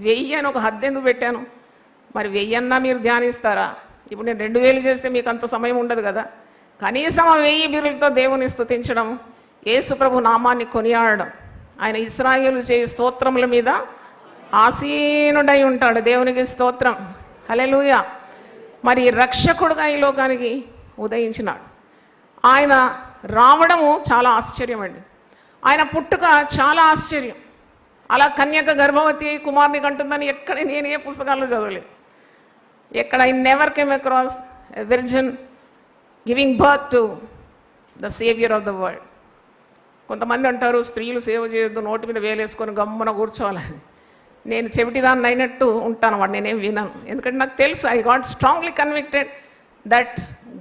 1000 అని ఒక హద్దు ఎందుకు పెట్టాను? మరి 1000 అన్నా మీరు ధ్యానిస్తారా? ఇప్పుడు నేను 2000 చేస్తే మీకు అంత సమయం ఉండదు కదా. కనీసం 1000 బిరులతో దేవుని స్తుతించడం, యేసు ప్రభు నామాన్ని కొనియాడడం. ఆయన ఇశ్రాయేలు చేయు స్తోత్రముల మీద ఆసీనుడై ఉంటాడు. దేవునికి స్తోత్రం, హల్లెలూయా. మరి రక్షకుడుగా ఈ లోకానికి ఉదయించినాడు. ఆయన రావడము చాలా ఆశ్చర్యం అండి. ఆయన పుట్టుక చాలా ఆశ్చర్యం. అలా కన్యక గర్భవతి కుమారుని కంటుందని ఎక్కడ నేను ఏ పుస్తకాల్లో చదవలేదు. ఎక్కడ I never came across a virgin giving birth to the saviour of the world. కొంతమంది అంటారు స్త్రీలు సేవ చేయొద్దు, నోటి మీద వేలేసుకొని గమ్మున కూర్చోవాలని. నేను చెవిటిదాన్ని అయినట్టు ఉంటాను, వాడు నేనేం విన్నాను. ఎందుకంటే నాకు తెలుసు, I got strongly convicted that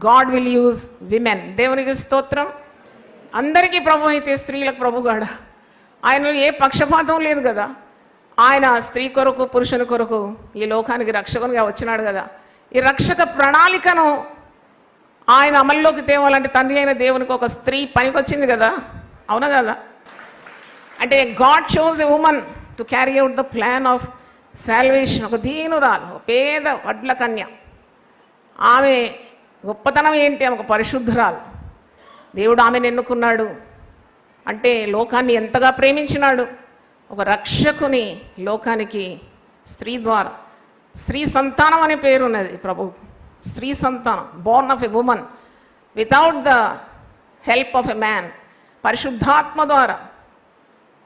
God will use women. దేవునికి స్తోత్రం. అందరికీ ప్రభు అయితే స్త్రీలకు ప్రభుగాడ. ఆయనలో ఏ పక్షపాతం లేదు కదా. ఆయన స్త్రీ కొరకు, పురుషుని కొరకు ఈ లోకానికి రక్షకునిగా వచ్చినాడు కదా. ఈ రక్షక ప్రణాళికను ఆయన అమల్లోకి తేవాలంటే తండ్రి అయిన దేవునికి ఒక స్త్రీ పనికొచ్చింది కదా, అవునా కదా? అంటే God chose a woman to carry out the plan of salvation. ఒక దీనురాలు, ఒక పేద వడ్ల కన్య. ఆమె గొప్పతనం ఏంటి? ఆమె ఒక పరిశుద్ధురాలు. దేవుడు ఆమెను ఎన్నుకున్నాడు. అంటే లోకాన్ని ఎంతగా ప్రేమించినాడు. ఒక రక్షకుని లోకానికి స్త్రీ ద్వారా, స్త్రీ సంతానం అనే పేరు ఉన్నది ప్రభు. స్త్రీ సంతానం, Born of a woman without the help of a man. పరిశుద్ధాత్మ ద్వారా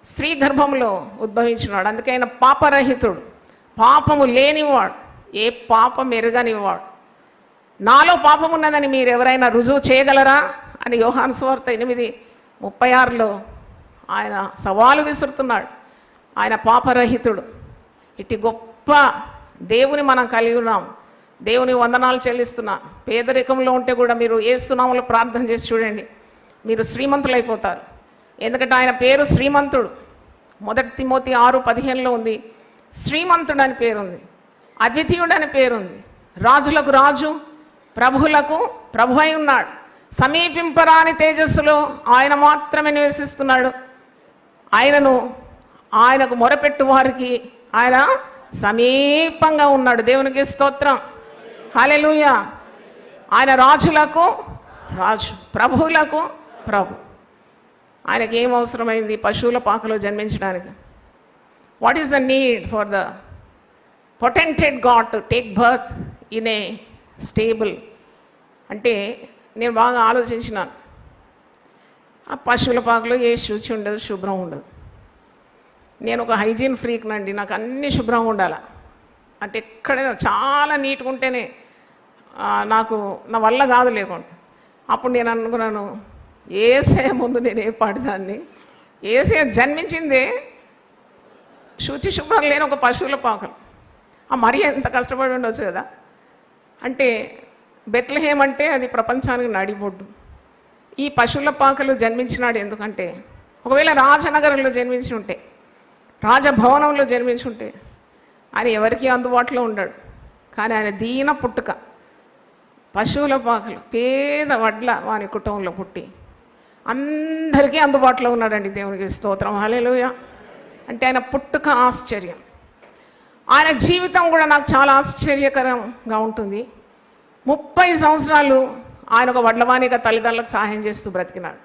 స్త్రీ గర్భంలో ఉద్భవించినాడు. అందుకే ఆయన పాపరహితుడు, పాపము లేనివాడు, ఏ పాపం ఎరగనివాడు. నాలో పాపం ఉన్నదని మీరు ఎవరైనా రుజువు చేయగలరా అని యోహాను సువార్త 8:36లో ఆయన సవాలు విసురుతున్నాడు. ఆయన పాపరహితుడు. ఇటు గొప్ప దేవుని మనం కలిగి ఉన్నాం. దేవుని వందనాలు చెల్లిస్తున్నాం. పేదరికంలో ఉంటే కూడా మీరు యేసు నామములో ప్రార్థన చేసి చూడండి, మీరు శ్రీమంతులు అయిపోతారు. ఎందుకంటే ఆయన పేరు శ్రీమంతుడు. 1 తిమోతి 6:15లో ఉంది, శ్రీమంతుడు అని పేరుంది, అద్వితీయుడు అని పేరుంది, రాజులకు రాజు, ప్రభువులకు ప్రభు అయి ఉన్నాడు. సమీపింపరాని తేజస్సులో ఆయన మాత్రమే నివసిస్తున్నాడు. ఆయనకు మొరపెట్టు వారికి ఆయన సమీపంగా ఉన్నాడు. దేవునికి స్తోత్రం, హల్లెలూయా. ఆయన రాజులకు రాజు, ప్రభువులకు ప్రభు. ఆయనకి ఏం అవసరమైంది పశువుల పాకలో జన్మించడానికి? What is the need for the potentate god to take birth in a stable అంటే నేను బాగా ఆలోచించినాను. ఆ పశువుల పాకలో ఏ శుచి ఉండదు, శుభ్రం ఉండదు. నేను ఒక హైజీన్ ఫ్రీక్నండి, నాకు అన్నీ శుభ్రంగా ఉండాలి. అంటే ఎక్కడైనా చాలా నీట్గా ఉంటేనే నాకు నా వల్ల కాదు లేకుండా. అప్పుడు నేను అనుకున్నాను, ఏసే ముందు నేను ఏ పాడదాన్ని, ఏసే జన్మించిందే శుచి శుభ్రం లేని ఒక పశువుల పాకలు. మరి ఎంత కష్టపడి ఉండొచ్చు కదా. అంటే బెత్లెహేమ్ అంటే అది ప్రపంచానికి నడిబొడ్డు. ఈ పశువుల పాకలు జన్మించినాడు ఎందుకంటే, ఒకవేళ రాజనగరంలో జన్మించి ఉంటే, రాజభవనంలో జన్మించి ఉంటే ఆయన ఎవరికి అందుబాటులో ఉండడు. కానీ ఆయన దీన పుట్టుక, పశువుల పాకలు, పేద వడ్ల వాని కుటుంబంలో పుట్టి అందరికీ అందుబాటులో ఉన్నాడండి. దేవునికి స్తోత్రం, హల్లెలూయా. అంటే ఆయన పుట్టుక ఆశ్చర్యం. ఆయన జీవితం కూడా నాకు చాలా ఆశ్చర్యకరంగా ఉంటుంది. 30 సంవత్సరాలు ఆయన ఒక వడ్లవాణిగా తల్లిదండ్రులకు సహాయం చేస్తూ బ్రతికినాడు.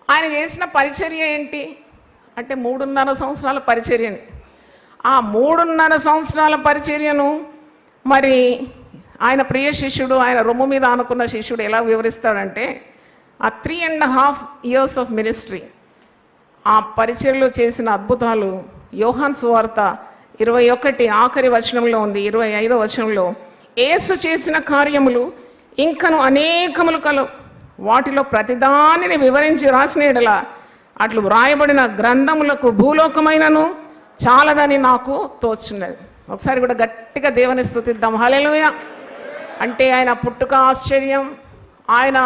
ఆయన చేసిన పరిచర్య ఏంటి అంటే 3.5 సంవత్సరాల పరిచర్యని. ఆ 3.5 సంవత్సరాల పరిచర్యను మరి ఆయన ప్రియ శిష్యుడు, ఆయన రొమ్ము మీద ఆనుకున్న శిష్యుడు ఎలా వివరిస్తాడంటే, ఆ 3.5 years ఆఫ్ మినిస్ట్రీ, ఆ పరిచర్యలో చేసిన అద్భుతాలు యోహాను సువార్త 21 ఆఖరి వచనంలో ఉంది. 25వ వచనంలో యేసు చేసిన కార్యములు ఇంకను అనేకములు కలవు, వాటిలో ప్రతిదానిని వివరించి రాసిన యెడల అట్లు వ్రాయబడిన గ్రంథములకు భూలోకమైనను చాలదని నాకు తోచున్నది. ఒకసారి కూడా గట్టిగా దేవుని స్తుతిద్దాం, హల్లెలూయా. అంటే ఆయన పుట్టుక ఆశ్చర్యం, ఆయన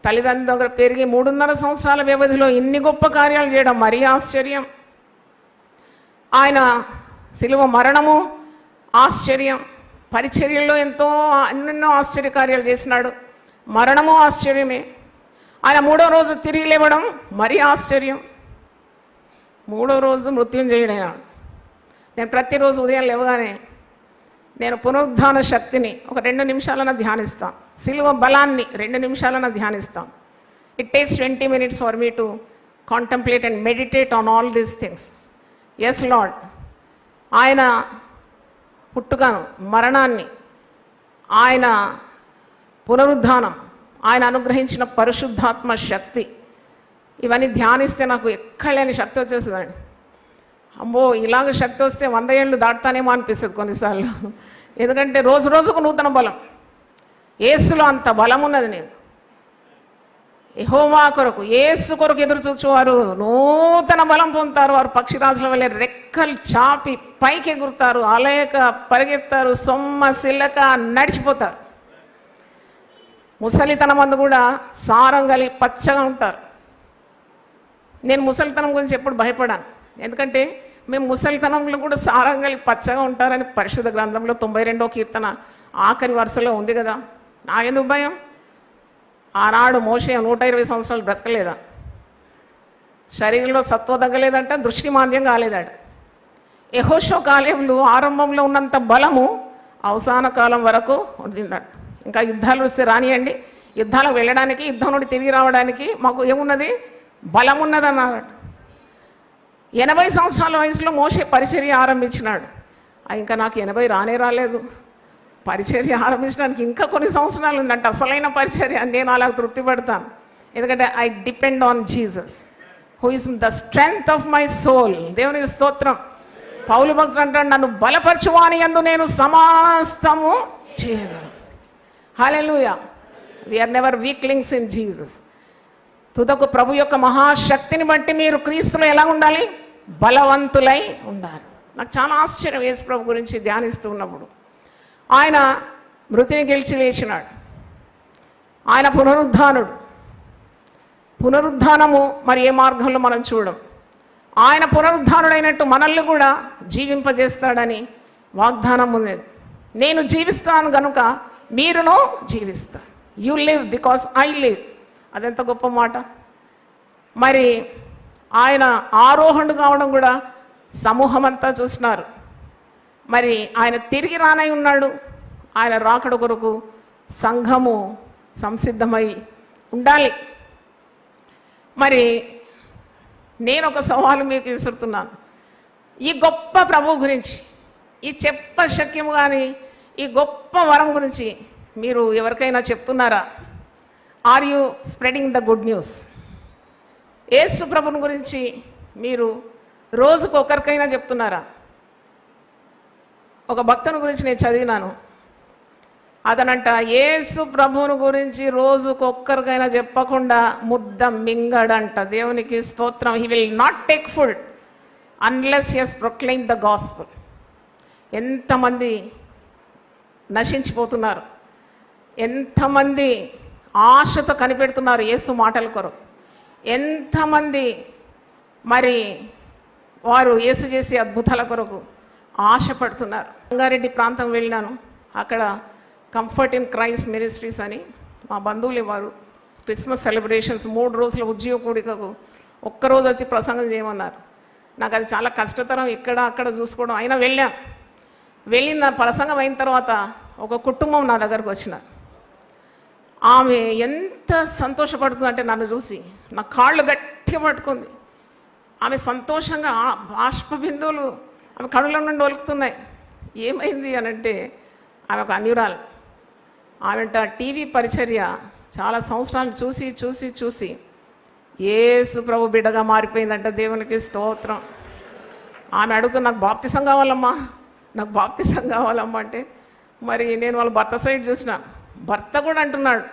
తల్లిదండ్రుల దగ్గర పెరిగి 3.5 సంవత్సరాల వ్యవధిలో ఇన్ని గొప్ప కార్యాలు చేయడం మరీ ఆశ్చర్యం. ఆయన శిలువ మరణము ఆశ్చర్యం, పరిచర్యల్లో ఎన్నెన్నో ఆశ్చర్యకార్యాలు చేసినాడు. మరణము ఆశ్చర్యమే. ఆయన 3వ రోజు తిరిగి లేవడం మరీ ఆశ్చర్యం. 3వ రోజు మృత్యుంజయుడైన. నేను ప్రతిరోజు ఉదయం లేవగానే నేను పునరుద్ధాన శక్తిని ఒక 2 నిమిషాలన ధ్యానిస్తాను. శిలువ బలాన్ని 2 నిమిషాలన ధ్యానిస్తాను. It takes 20 minutes for me to contemplate and meditate on all these things. Yes lord, ఆయన పుట్టుకను, మరణాన్ని, ఆయన పునరుద్ధానం, ఆయన అనుగ్రహించిన పరిశుద్ధాత్మ శక్తి, ఇవన్నీ ధ్యానిస్తే నాకు ఎక్కడలేని శక్తి వచ్చేస్తుందండి. అమ్మో, ఇలాగ శక్తి వస్తే 100 ఏళ్ళు దాటుతానేమో అనిపిస్తుంది కొన్నిసార్లు. ఎందుకంటే రోజు రోజుకు నూతన బలం. యేసులో అంత బలం ఉన్నది. నేను యెహోవా కొరకు, యేసు కొరకు ఎదురు చూచువారు నూతన బలం పొందుతారు. వారు పక్షిరాజుల వలె రెక్కలు చాపి పైకి ఎగురుతారు, అలయక పరిగెత్తారు, సొమ్మ సిల్లక నడిచిపోతారు. ముసలితనం అందు కూడా సారం కలిగి పచ్చగా ఉంటారు. నేను ముసలితనం గురించి ఎప్పుడు భయపడాను, ఎందుకంటే మేము ముసలితనంలో కూడా సారం కలిగి పచ్చగా ఉంటారని పరిశుద్ధ గ్రంథంలో 92వ కీర్తన ఆఖరి వరుసలో ఉంది కదా. నాకెందుకు భయం? ఆనాడు మోషే 120 సంవత్సరాలు బ్రతకలేదా? శరీరంలో సత్వ తగ్గలేదంట, దృష్టి మాంద్యం కాలేదాడు. యెహోషువ కాలేబులు ఆరంభంలో ఉన్నంత బలము అవసాన కాలం వరకు ఉండిందట. ఇంకా యుద్ధాలు వస్తే రానియండి, యుద్ధాలకు వెళ్ళడానికి, యుద్ధం నుండి తిరిగి రావడానికి మాకు ఏమున్నది? బలం ఉన్నది అన్నాడు. 80 సంవత్సరాల వయసులో మోషే పరిచర్య ఆరంభించినాడు. ఇంకా నాకు 80 రాలేదు. పరిచర్య ఆరంభించడానికి ఇంకా కొన్ని సంవత్సరాలు ఉందంటే అసలైన పరిచర్య. నేను అలా తృప్తి పడతాను, ఎందుకంటే I depend on Jesus who is the strength of my soul. దేవునికి స్తోత్రం. పౌలు భక్తుడు అంటాడు, నన్ను బలపరచువాని యందు నేను సమస్తము చేయగలను. Hallelujah. We are never weaklings in Jesus. తుదకు ప్రభు యొక్క మహాశక్తిని బట్టి మీరు క్రీస్తులో ఎలా ఉండాలి? బలవంతులై ఉండాలి. నాకు చాలా ఆశ్చర్యం యేసు ప్రభు గురించి ధ్యానిస్తూ ఉన్నప్పుడు. ఆయన మృతిని గెలిచి లేచినాడు. ఆయన పునరుద్ధానుడు. పునరుద్ధానము మరి ఏ మార్గంలో మనం చూడం. ఆయన పునరుద్ధానుడైనట్టు మనల్ని కూడా జీవింపజేస్తాడని వాగ్దానం ఉన్నది. నేను జీవిస్తాను కనుక మీరును జీవిస్తారు. You live because I live. అదెంత గొప్ప మాట. మరి ఆయన ఆరోహణుడు కావడం కూడా సమూహం అంతా చూసినారు. మరి ఆయన తిరిగి రానై ఉన్నాడు. ఆయన రాకడ కొరకు సంఘము సంసిద్ధమై ఉండాలి. మరి నేను ఒక సవాలు మీకు విసురుతున్నాను. ఈ గొప్ప ప్రభువు గురించి ఈ శక్యము కానీ ఈ గొప్ప వరం గురించి మీరు ఎవరికైనా చెప్తున్నారా? Are you spreading the good news? యేసు ప్రభుని గురించి మీరు రోజుకు ఒకరికైనా చెప్తున్నారా? ఒక భక్తుని గురించి నేను చదివినాను. అతనంట యేసు ప్రభువుని గురించి రోజుకొక్కరికైనా చెప్పకుండా ముద్ద మింగడంట. దేవునికి స్తోత్రం. He will not take food unless he has proclaim the gospel. ఎంతమంది నశించిపోతున్నారు, ఎంతమంది ఆశతో కనిపెడుతున్నారు యేసు మాటల కొరకు, ఎంతమంది మరి వారు యేసు చేసే అద్భుతాల కొరకు ఆశపడుతున్నారు. రంగారెడ్డి ప్రాంతం వెళ్ళినాను. అక్కడ కంఫర్ట్ ఇన్ క్రైస్ట్ మినిస్ట్రీస్ అని మా బంధువులు వారు క్రిస్మస్ సెలబ్రేషన్స్ 3 రోజుల ఉద్యోగ కూడికకు ఒక్కరోజు వచ్చి ప్రసంగం చేయమన్నారు. నాకు అది చాలా కష్టతరం, ఇక్కడ అక్కడ చూసుకోవడం. అయినా వెళ్ళిన ప్రసంగం అయిన తర్వాత ఒక కుటుంబం నా దగ్గరకు వచ్చిన ఆమె ఎంత సంతోషపడుతుందంటే నన్ను చూసి నా కాళ్ళు గట్టిగా పట్టుకుంది. ఆమె సంతోషంగా బాష్ప బిందువులు ఆమె కళ్ళ నుండి ఒలుకుతున్నాయి. ఏమైంది అని అంటే ఆమె ఒక అన్యురాలు. ఆమెట టీవీ పరిచర్య చాలా సంవత్సరాలు చూసి చూసి చూసి యేసు ప్రభు బిడ్డగా మారిపోయిందంట. దేవునికి స్తోత్రం. ఆమె అడుగుతూ నాకు బాప్తిసం కావాలమ్మా, నాకు బాప్తిసం కావాలమ్మా అంటే మరి నేను వాళ్ళ భర్త సైడ్ చూసిన. భర్త కూడా అంటున్నాడు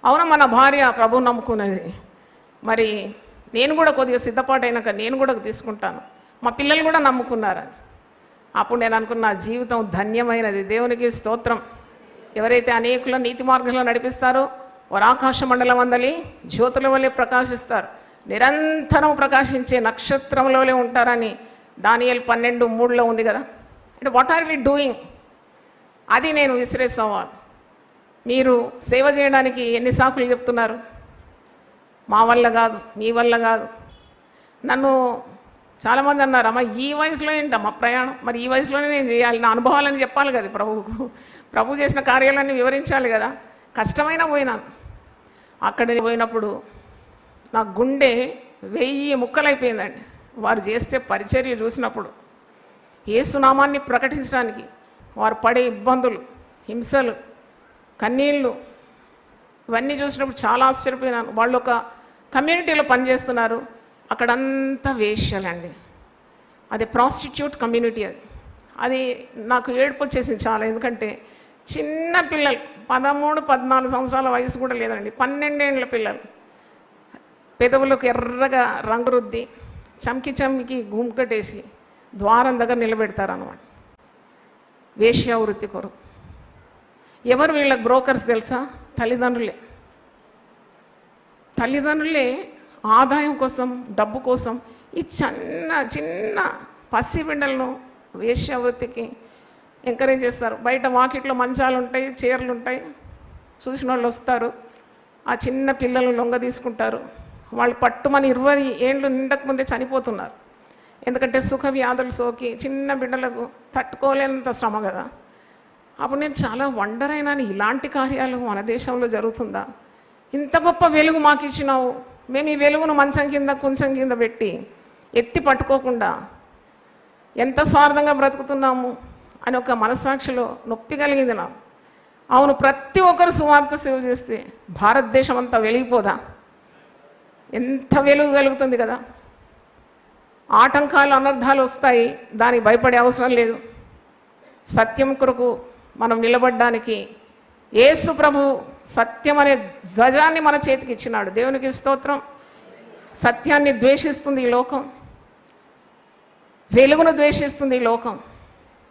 అవునమ్మా నా భార్య ప్రభువు నమ్ముకున్నది, మరి నేను కూడా కొద్దిగా సిద్ధపాటు అయినాక నేను కూడా తీసుకుంటాను, మా పిల్లలు కూడా నమ్ముకున్నారు. అప్పుడు నేను అనుకున్న జీవితం ధన్యమైనది. దేవునికి స్తోత్రం. ఎవరైతే అనేకుల నీతి మార్గంలో నడిపిస్తారో వారు ఆకాశ మండలం అందలి జ్యోతుల వలె ప్రకాశిస్తారు, నిరంతరం ప్రకాశించే నక్షత్రంలోనే ఉంటారని దానియేలు 12:3 ఉంది కదా. అంటే వాట్ ఆర్ వి డూయింగ్? అది నేను విసిరేసాను. మీరు సేవ చేయడానికి ఎన్ని సాకులు చెప్తున్నారు? మా వల్ల కాదు, మీ వల్ల కాదు. నన్ను చాలామంది అన్నారు అమ్మ ఈ వయసులో ఏంటమ్మా ప్రయాణం, మరి ఈ వయసులోనే నేను చేయాలి, నా అనుభవాలని చెప్పాలి కదా ప్రభువుకు, ప్రభు చేసిన కార్యాలన్నీ వివరించాలి కదా. కష్టమైనా పోయినాను. అక్కడ పోయినప్పుడు నా గుండె 1000 ముక్కలైపోయిందండి. వారు చేస్తే పరిచర్య చూసినప్పుడు యేసునామాన్ని ప్రకటించడానికి వారు పడే ఇబ్బందులు, హింసలు, కన్నీళ్ళు ఇవన్నీ చూసినప్పుడు చాలా ఆశ్చర్యపోయినాను. వాళ్ళు ఒక కమ్యూనిటీలో పనిచేస్తున్నారు. అక్కడంతా వేశ్యలండి. అది ప్రాస్టిట్యూట్ కమ్యూనిటీ. అది నాకు ఏడుపు వచ్చేసింది చాలా. ఎందుకంటే చిన్న పిల్లలు 13-14 సంవత్సరాల వయసు కూడా లేదండి, 12 ఏళ్ళ పిల్లలు పెదవులకు ఎర్రగా రంగు రుద్ది చమ్కి గుంకటేసి ద్వారం దగ్గర నిలబెడతారు అన్నమాట వేశ్యావృత్తి కొరకు. ఎవరు వీళ్ళకి బ్రోకర్స్ తెలుసా? తల్లిదండ్రులే ఆదాయం కోసం, డబ్బు కోసం ఈ చిన్న పసి బిడ్డలను వేశ్యావృత్తికి ఎంకరేజ్ చేస్తారు. బయట మార్కెట్లో మంచాలు ఉంటాయి, చీరలు ఉంటాయి, చూసిన వాళ్ళు వస్తారు, ఆ చిన్న పిల్లలు లొంగ తీసుకుంటారు. వాళ్ళు పట్టుమని 20 ఏళ్ళు నిండకముందే చనిపోతున్నారు. ఎందుకంటే సుఖ వ్యాధులు సోకి చిన్న బిడ్డలకు తట్టుకోలేనంత శ్రమ కదా. అప్పుడు నేను చాలా వండర్ అయినాను, ఇలాంటి కార్యాలు మన దేశంలో జరుగుతుందా? ఇంత గొప్ప వెలుగు మాకు ఇచ్చినావు, మేము ఈ వెలుగును మంచం కింద కొంచెం కింద పెట్టి ఎత్తి పట్టుకోకుండా ఎంత స్వార్థంగా బ్రతుకుతున్నాము అని ఒక మనసాక్షిలో నొప్పి కలిగింది నాకు. అవును, ప్రతి ఒక్కరు సువార్త సేవ చేస్తే భారతదేశం అంతా వెలిగిపోదా? ఎంత వెలుగు కలుగుతుంది కదా. ఆటంకాలు, అనర్థాలు వస్తాయి, దానికి భయపడే అవసరం లేదు. సత్యం కొరకు మనం నిలబడడానికి యేసు ప్రభు సత్యం అనే ధ్వజాన్ని మన చేతికి ఇచ్చినాడు. దేవునికి స్తోత్రం. సత్యాన్ని ద్వేషిస్తుంది ఈ లోకం, వెలుగును ద్వేషిస్తుంది ఈ లోకం.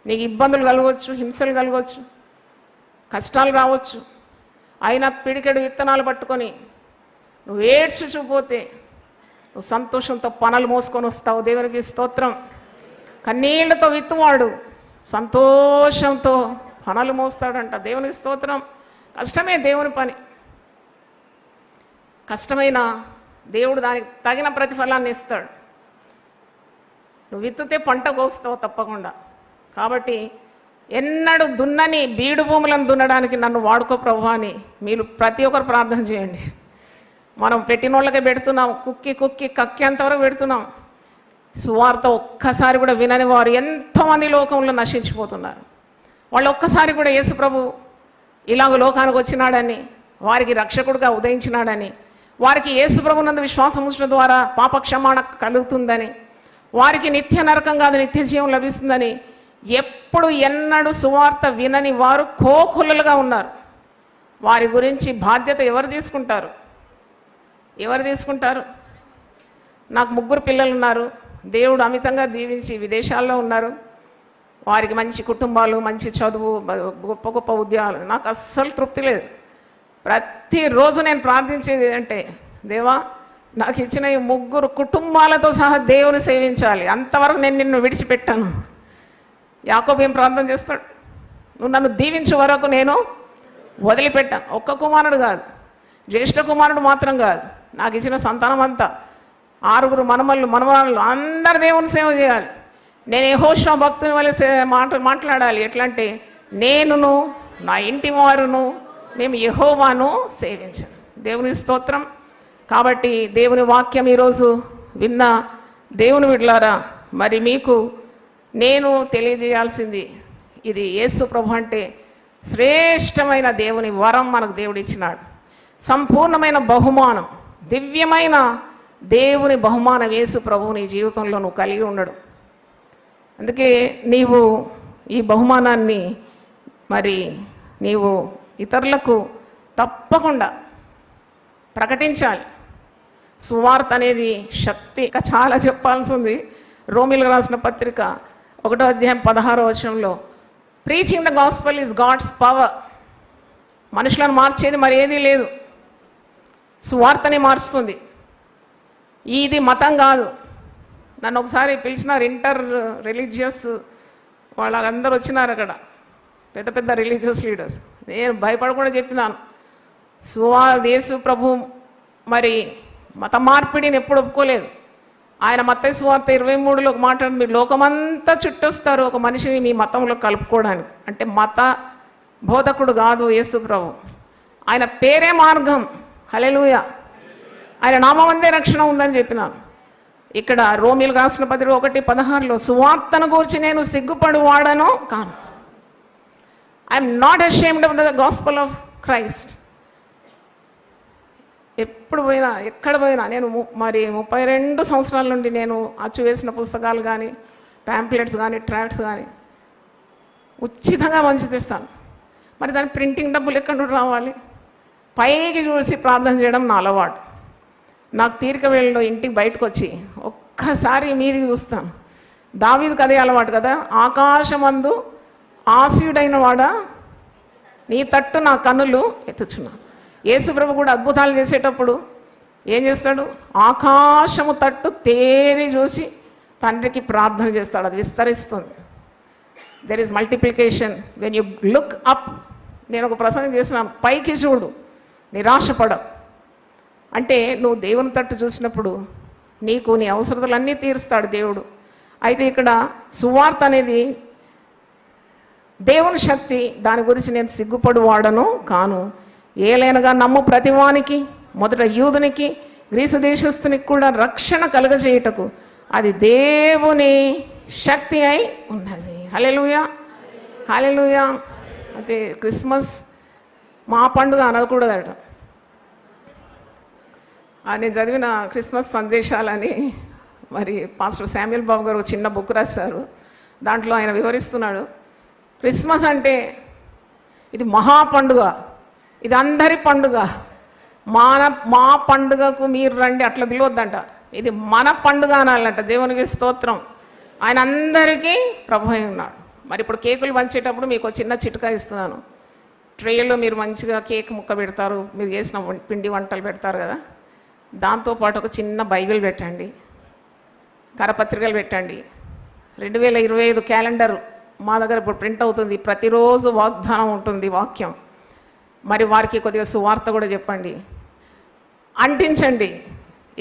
నీకు ఇబ్బందులు కలగవచ్చు, హింసలు కలగవచ్చు, కష్టాలు రావచ్చు. అయినా పిడికెడు విత్తనాలు పట్టుకొని నువ్వు ఏడ్చుపోతే నువ్వు సంతోషంతో పనులు మోసుకొని వస్తావు. దేవునికి స్తోత్రం. కన్నీళ్లతో విత్తువాడు సంతోషంతో పనులు మోస్తాడంట. దేవునికి స్తోత్రం. కష్టమే దేవుని పని, కష్టమైన దేవుడు దానికి తగిన ప్రతిఫలాన్ని ఇస్తాడు. నువ్వు విత్తుతే పంట కోస్తావు తప్పకుండా. కాబట్టి ఎన్నడూ దున్నని బీడు భూములను దున్నడానికి నన్ను వాడుకో ప్రభు అని మీరు ప్రతి ఒక్కరు ప్రార్థన చేయండి. మనం పెట్టినోళ్ళకే పెడుతున్నాం, కుక్కి కక్కేంతవరకు పెడుతున్నాం. సువార్త ఒక్కసారి కూడా వినని వారు ఎంతోమంది లోకంలో నశించిపోతున్నారు. వాళ్ళు ఒక్కసారి కూడా యేసు ప్రభు ఇలాగ లోకానికి వచ్చినాడని, వారికి రక్షకుడుగా ఉదయించినాడని, వారికి యేసు ప్రభునందు విశ్వాసం ఉంచడం ద్వారా పాప క్షమాపణ కలుగుతుందని, వారికి నిత్య నరకం కాదు నిత్య జీవం లభిస్తుందని ఎప్పుడు ఎన్నడూ సువార్త వినని వారు కోకొల్లలుగా ఉన్నారు. వారి గురించి బాధ్యత ఎవరు తీసుకుంటారు? ఎవరు తీసుకుంటారు? నాకు 3 పిల్లలు ఉన్నారు. దేవుడు అమితంగా దీవించి విదేశాల్లో ఉన్నారు. వారికి మంచి కుటుంబాలు, మంచి చదువు, గొప్ప గొప్ప ఉద్యోగాలు. నాకు అస్సలు తృప్తి లేదు. ప్రతిరోజు నేను ప్రార్థించేది ఏంటంటే, దేవా నాకు ఇచ్చిన ఈ 3 కుటుంబాలతో సహా దేవుని సేవించాలి, అంతవరకు నేను నిన్ను విడిచిపెట్టాను. యాకోబు ఏం ప్రార్థన చేస్తాడు? నువ్వు నన్ను దీవించే వరకు నేను వదిలిపెట్టాను. ఒక్క కుమారుడు కాదు, జ్యేష్ఠ కుమారుడు మాత్రం కాదు, నాకు ఇచ్చిన సంతానం అంతా 6 మనమళ్ళు మనవరాళ్ళు అందరు దేవుని సేవ చేయాలి. నేను యెహోషువ భక్తుని వల్ల మాట్లాడాలి. ఎట్లా అంటే, నేనును నా ఇంటి వారును మేము యెహోవాను సేవించాను. దేవుని స్తోత్రం. కాబట్టి దేవుని వాక్యం ఈరోజు విన్న దేవుని బిడ్డలారా, మరి మీకు నేను తెలియజేయాల్సింది ఇది, యేసు ప్రభు అంటే శ్రేష్టమైన దేవుని వరం మనకు దేవుడు ఇచ్చినాడు. సంపూర్ణమైన బహుమానం, దివ్యమైన దేవుని బహుమానం యేసు ప్రభువు నీ జీవితంలో నువ్వు కలిగి ఉండడు. అందుకే నీవు ఈ బహుమానాన్ని మరి నీవు ఇతరులకు తప్పకుండా ప్రకటించాలి. సువార్త అనేది శక్తి. ఇంకా చాలా చెప్పాల్సి ఉంది. రోమిలకు రాసిన పత్రిక 1వ అధ్యాయం 16వ వచనంలో, preaching the gospel is God's power. మనుషులను మార్చేది మరి ఏదీ లేదు, సువార్తని మారుస్తుంది. ఇది మతం కాదు. నన్ను ఒకసారి పిలిచినారు, ఇంటర్ రిలీజియస్ వాళ్ళందరూ వచ్చినారు అక్కడ, పెద్ద పెద్ద రిలీజియస్ లీడర్స్. నేను భయపడకుండా చెప్పినాను, యేసు ప్రభు మరి మత మార్పిడిని ఎప్పుడు ఒప్పుకోలేదు. ఆయన మత్తయి సువార్త 23లో ఒక మాట, మీరు లోకమంతా చుట్టొస్తారు ఒక మనిషిని మీ మతంలో కలుపుకోవడానికి. అంటే మత బోధకుడు కాదు యేసు ప్రభు, ఆయన పేరే మార్గం. హల్లెలూయా. ఆయన నామమందే రక్షణ ఉందని చెప్పినాను. ఇక్కడ రోమిలకు రాసిన పత్రిక 1:16లో, సువార్తను గురించి నేను సిగ్గుపడి వాడను కాను. I'm not ashamed of the gospel of Christ. ఎప్పుడు పోయినా ఎక్కడ పోయినా నేను మరి 32 సంవత్సరాల నుండి నేను అచ్చు వేసిన పుస్తకాలు కానీ, ప్యాంప్లెట్స్ కానీ, ట్రాక్ట్స్ కానీ ఉచితంగా పంచితేస్తాను. మరి దాని ప్రింటింగ్ డబ్బులు ఎక్కడి నుండి రావాలి? పైకి చూసి ప్రార్థన చేయడం నా అలవాటు. నాకు తీరిక వేళలో ఇంటికి బయటకు వచ్చి ఒక్కసారి మీదికి చూస్తాను. దావీదుకు అదే అలవాటు కదా, ఆకాశమందు ఆసీయుడైన వాడా నీ తట్టు నా కన్నులు ఎత్తుచున్నా. యేసు ప్రభు కూడా అద్భుతాలు చేసేటప్పుడు ఏం చేస్తాడు? ఆకాశము తట్టు తేరి చూసి తండ్రికి ప్రార్థన చేస్తాడు. అది విస్తరిస్తుంది. There is multiplication when you look up. నేను ఒక ప్రసంగం చేసినాను, పైకి చూడు, నిరాశపడ. అంటే నువ్వు దేవుని తట్టు చూసినప్పుడు నీకు నీ అవసరతలన్నీ తీరుస్తాడు దేవుడు. అయితే ఇక్కడ సువార్త అనేది దేవుని శక్తి. దాని గురించి నేను సిగ్గుపడి వాడను కాను. ఏలైనగా నమ్ము ప్రతివానికి, మొదట యూదునికి గ్రీసు దేశస్థునికి కూడా రక్షణ కలుగజేయుటకు అది దేవుని శక్తి అయి ఉన్నది. హల్లెలూయా, హల్లెలూయా. అయితే క్రిస్మస్ మా పండుగ అనకూడదట. నేను చదివిన క్రిస్మస్ సందేశాలని మరి పాస్టర్ శామ్యుల్ బాబు గారు ఒక చిన్న బుక్ రాశారు. దాంట్లో ఆయన వివరిస్తున్నాడు, క్రిస్మస్ అంటే ఇది మహా పండుగ, ఇది అందరి పండుగ. మా పండుగకు మీరు రండి అట్లా పిలవద్దంట, ఇది మన పండుగ అనాలంట. దేవునికి స్తోత్రం. ఆయన అందరికీ ప్రభు అయి ఉన్నాడు. మరి ఇప్పుడు కేకులు పంచేటప్పుడు మీకు చిన్న చిట్కా ఇస్తున్నాను. ట్రేలో మీరు మంచిగా కేక్ ముక్క పెడతారు, మీరు చేసిన పిండి వంటలు పెడతారు కదా, దాంతోపాటు ఒక చిన్న బైబిల్ పెట్టండి, కరపత్రికలు పెట్టండి. 2025 క్యాలెండర్ మా దగ్గర ఇప్పుడు ప్రింట్ అవుతుంది. ప్రతిరోజు వాగ్దానం ఉంటుంది, వాక్యం. మరి వారికి కొద్దిగా సువార్త కూడా చెప్పండి, అంటించండి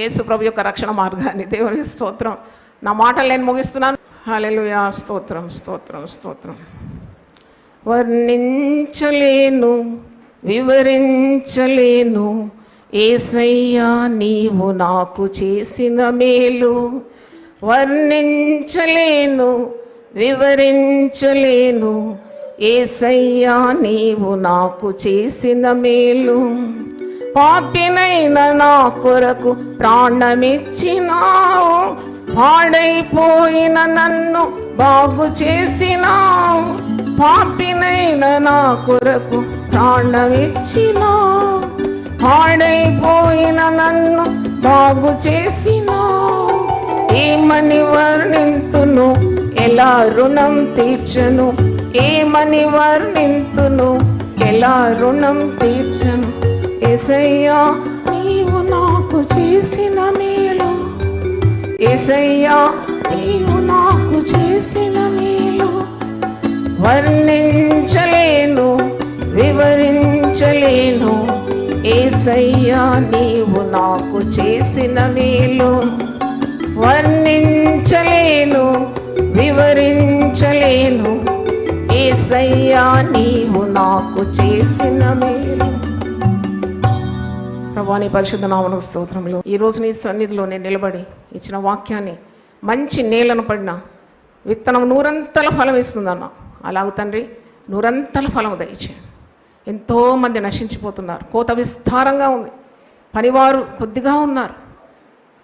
యేసు ప్రభు యొక్క రక్షణ మార్గాన్ని. దేవునికి స్తోత్రం. నా మాటలు నేను ముగిస్తున్నాను. హల్లెలూయా. స్తోత్రం, స్తోత్రం, స్తోత్రం. వర్ణించలేను, వివరించలేను యేసయ్యా నీవు నాకు చేసిన మేలు, వర్ణించలేను వివరించలేను యేసయ్యా నీవు నాకు చేసిన మేలు. పాపినైన నా కొరకు ప్రాణమిచ్చినావు, పాడైపోయిన నన్ను బాగు చేసినావు. పాపినైన నా కొరకు ప్రాణమిచ్చినావు, పాడైపోయిన నన్ను బాగు చేసినావు. ఏమని వర్ణింతును ఎలా రుణం తీర్చను, ఏమని వర్ణింతును ఎలా రుణం తీర్చను. యేసయ్యా నీవు నాకు చేసిన మేలు, యేసయ్యా నీవు నాకు చేసిన మేలు. వర్ణించలేను వివరించలేను యేసయ్యా నీవు నాకు చేసిన మేలు. వర్ణించలేను వివరించలేను యేసయ్యా నీవు నాకు చేసిన మేలు. ప్రభువా నీ పరిశుద్ధ నామమునకు స్తోత్రములు. ఈరోజు నీ సన్నిధిలో నేను నిలబడి ఇచ్చిన వాక్యాన్ని మంచి నేలను పడిన విత్తనం నూరంతల ఫలం ఇస్తుందన్న. అలాగ తండ్రి నూరంతల ఫలం దయచేయండి. ఎంతోమంది నశించిపోతున్నారు, కోత విస్తారంగా ఉంది, పనివారు కొద్దిగా ఉన్నారు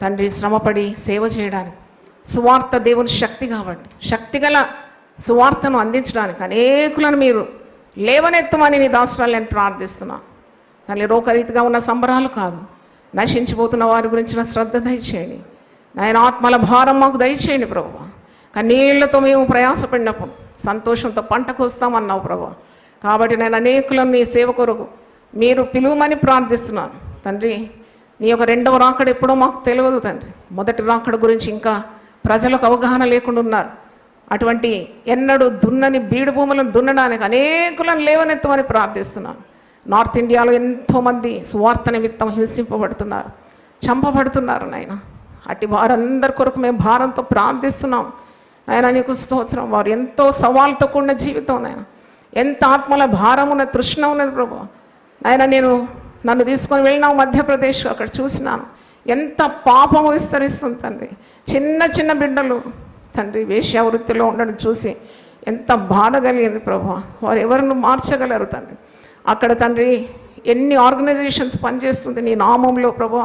తండ్రి. శ్రమపడి సేవ చేయడానికి సువార్త దేవుని శక్తి కాబట్టి శక్తిగల సువార్తను అందించడానికి అనేకులను మీరు లేవనెత్తమని నీ దాసురాలు నేను ప్రార్థిస్తున్నాను. తల్లి రోకరీతిగా ఉన్న సంబరాలు కాదు, నశించిపోతున్న వారి గురించిన శ్రద్ధ దయచేయండి. నాయన ఆత్మల భారం మాకు దయచేయండి ప్రభువా. కన్నీళ్లతో మేము ప్రయాసపడినప్పుడు సంతోషంతో పంటకు వస్తామన్నావు ప్రభువా. కాబట్టి నేను అనేకులను నీ సేవ కొరకు మీరు పిలువమని ప్రార్థిస్తున్నాను తండ్రి. నీ యొక్క రెండవ రాకడ ఎప్పుడో మాకు తెలియదు తండ్రి. మొదటి రాకడ గురించి ఇంకా ప్రజలకు అవగాహన లేకుండా ఉన్నారు. అటువంటి ఎన్నడూ దున్నని బీడు భూములను దున్నడానికి అనేకులను లేవనెత్తమని ప్రార్థిస్తున్నాను. నార్త్ ఇండియాలో ఎంతోమంది సువార్త నిమిత్తం హింసింపబడుతున్నారు, చంపబడుతున్నారు నాయన. అట్టి వారందరి కొరకు మేము భారంతో ప్రార్థిస్తున్నాం నాయన. నీకు స్తోత్రం. వారు ఎంతో సవాళ్ళతో కూడిన జీవితం నాయన, ఎంత ఆత్మల భారం ఉన్నది, తృష్ణ ఉన్నది ప్రభు నాయన. నన్ను తీసుకొని వెళ్ళినావు మధ్యప్రదేశ్, అక్కడ చూసినాను ఎంత పాపము విస్తరిస్తుంది తండ్రి. చిన్న చిన్న బిడ్డలు తండ్రి వేశ్యావృత్తిలో ఉండడం చూసి ఎంత బాధ కలిగింది ప్రభు. వారు ఎవరిని మార్చగలరు తండ్రి. అక్కడ తండ్రి ఎన్ని ఆర్గనైజేషన్స్ పనిచేస్తుంది నీ నామంలో ప్రభు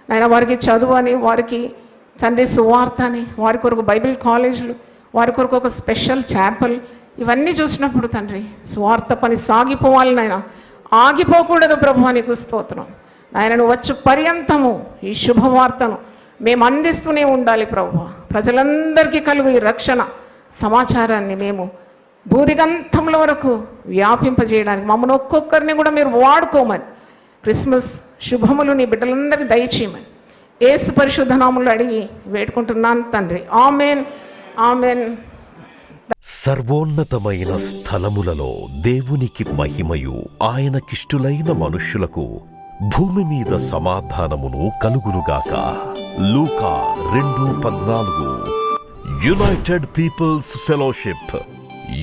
నాయన. వారికి చదువు అని, వారికి తండ్రి సువార్త అని, వారి కొరకు బైబిల్ కాలేజీలు, వారి కొరకు ఒక స్పెషల్ చాపెల్, ఇవన్నీ చూసినప్పుడు తండ్రి సువార్త పని సాగిపోవాలి నాయన, ఆగిపోకూడదు ప్రభు. నీకు స్తోత్రం నాయన. నువ్వు వచ్చు పర్యంతము ఈ శుభవార్తను మేము అందిస్తూనే ఉండాలి ప్రభు. ప్రజలందరికీ కలుగు ఈ రక్షణ సమాచారాన్ని మేము భూదిగంతముల వరకు వ్యాపింపజేయడానికి మమ్మల్ని ఒక్కొక్కరిని కూడా మీరు వాడుకోమని, క్రిస్మస్ శుభములు నీ బిడ్డలందరికీ దయచేయమని యేసు పరిశుద్ధ నామములో అడిగి వేడుకుంటున్నాను తండ్రి. Amen, amen. సర్వోన్నతమైన స్థలములలో దేవునికి మహిమయు ఆయనకిష్టులైన మనుష్యులకు భూమి మీద సమాధానమును కలుగునుగాక. లూకా 2:14. United peoples fellowship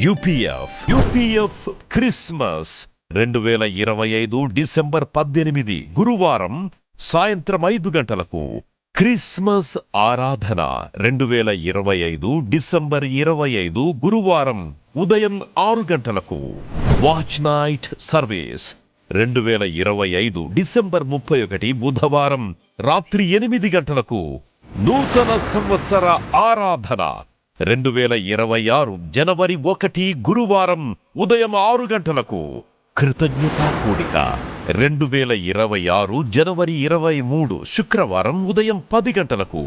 UPF Christmas 2025 December 18 గురువారం సాయంత్రం 5 గంటలకు. క్రిస్మస్ ఆరాధన 2025 డిసెంబర్ 25 గురువారం ఉదయం 6 గంటలకు. వాచ్ నైట్ సర్వీస్ 2025 డిసెంబర్ 31 బుధవారం రాత్రి 8 గంటలకు. నూతన సంవత్సర ఆరాధన 2026 జనవరి 1 గురువారం ఉదయం 6 గంటలకు. కృతజ్ఞతా కూడిక 2026 జనవరి 23 శుక్రవారం ఉదయం 10 గంటలకు.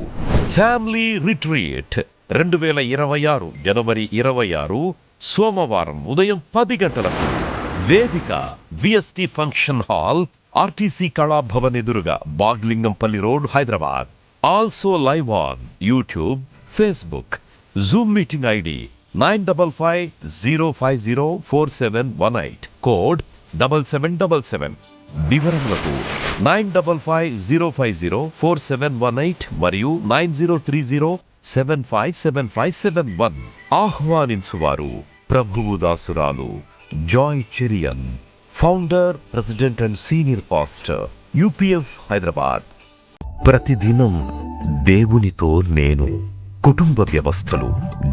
ఫ్యామిలీ రిట్రీట్ 2026 జనవరి 26 సోమవారం ఉదయం 10 గంటలకు. వేదిక VST function hall, RTC Kalabhavan ఎదురుగా, Baglingampally road, Hyderabad. Also live on YouTube, Facebook. Zoom meeting ID 9550504718, code 7777. వివరములకు 9550504718 మరియు 9030757571. ఆహ్వానించువారు ప్రభువు దాసురాలు Joy Cherian, founder, president and senior pastor, UPF Hyderabad. ప్రతిదినం దేవునితో నేను కుటుంబ వ్యవస్థలు,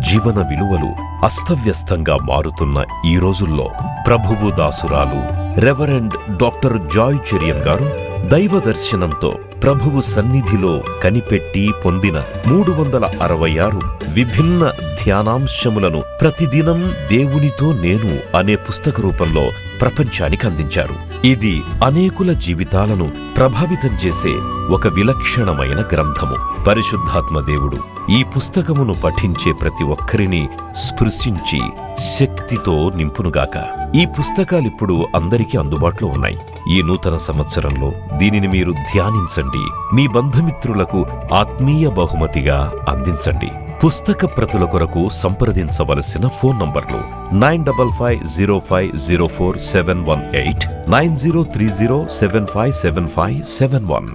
జీవన విలువలు అస్తవ్యస్తంగా మారుతున్న ఈ రోజుల్లో ప్రభువు దాసురాలు రెవరెండ్ డాక్టర్ జాయ్ చెరియన్ గారు దైవ దర్శనంతో ప్రభువు సన్నిధిలో కనిపెట్టి పొందిన 366 విభిన్న ధ్యానాంశములను ప్రతిదినం దేవునితో నేను అనే పుస్తక రూపంలో ప్రపంచానికి అందించారు. ఇది అనేకుల జీవితాలను ప్రభావితం చేసే ఒక విలక్షణమైన గ్రంథము. పరిశుద్ధాత్మ దేవుడు ఈ పుస్తకమును పఠించే ప్రతి ఒక్కరిని స్పృశించి శక్తితో నింపునుగాక. ఈ పుస్తకాలిప్పుడు అందరికీ అందుబాటులో ఉన్నాయి. ఈ నూతన సంవత్సరంలో దీనిని మీరు ధ్యానించండి, మీ బంధుమిత్రులకు ఆత్మీయ బహుమతిగా అందించండి. పుస్తక ప్రతుల కొరకు సంప్రదించవలసిన ఫోన్ నంబర్లు 9550504718, 9030757571.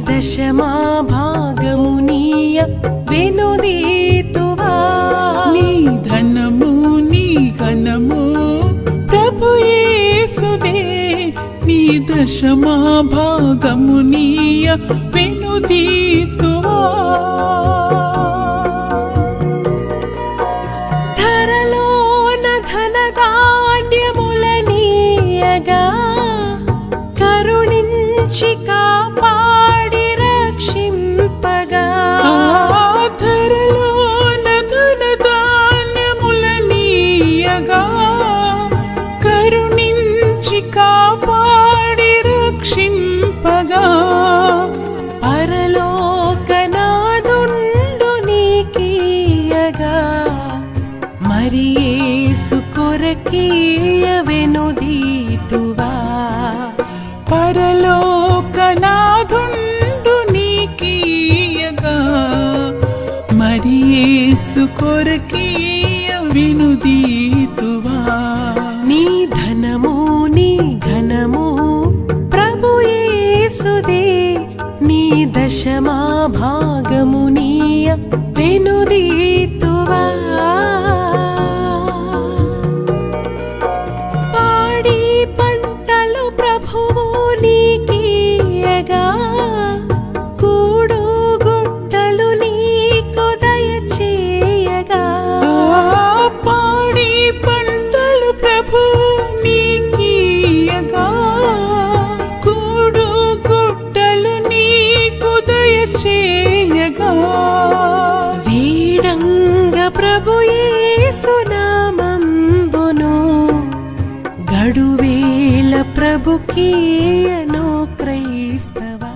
దశమా భాగమునీయ వెనుదీతువా. నీ ధనము నీ ఘనము ప్రభు యేసుదే, నీ దశమా భాగమునీయ వెనుదీతువా. ధరలోన ధనధాన్యములనీయగా కరుణించి కొరకీయ వెనుదీతువా. పరలోకనాథుండు నీకీయగా మరి యేసు కొరకీయ వెనుదీతువా. నీ ధనము నీ ఘనము ప్రభు యేసుదే, నీ దశమా భాగమునీయ వెనుదీతువా. గడువేల ప్రభుకీయనో క్రైస్తవా.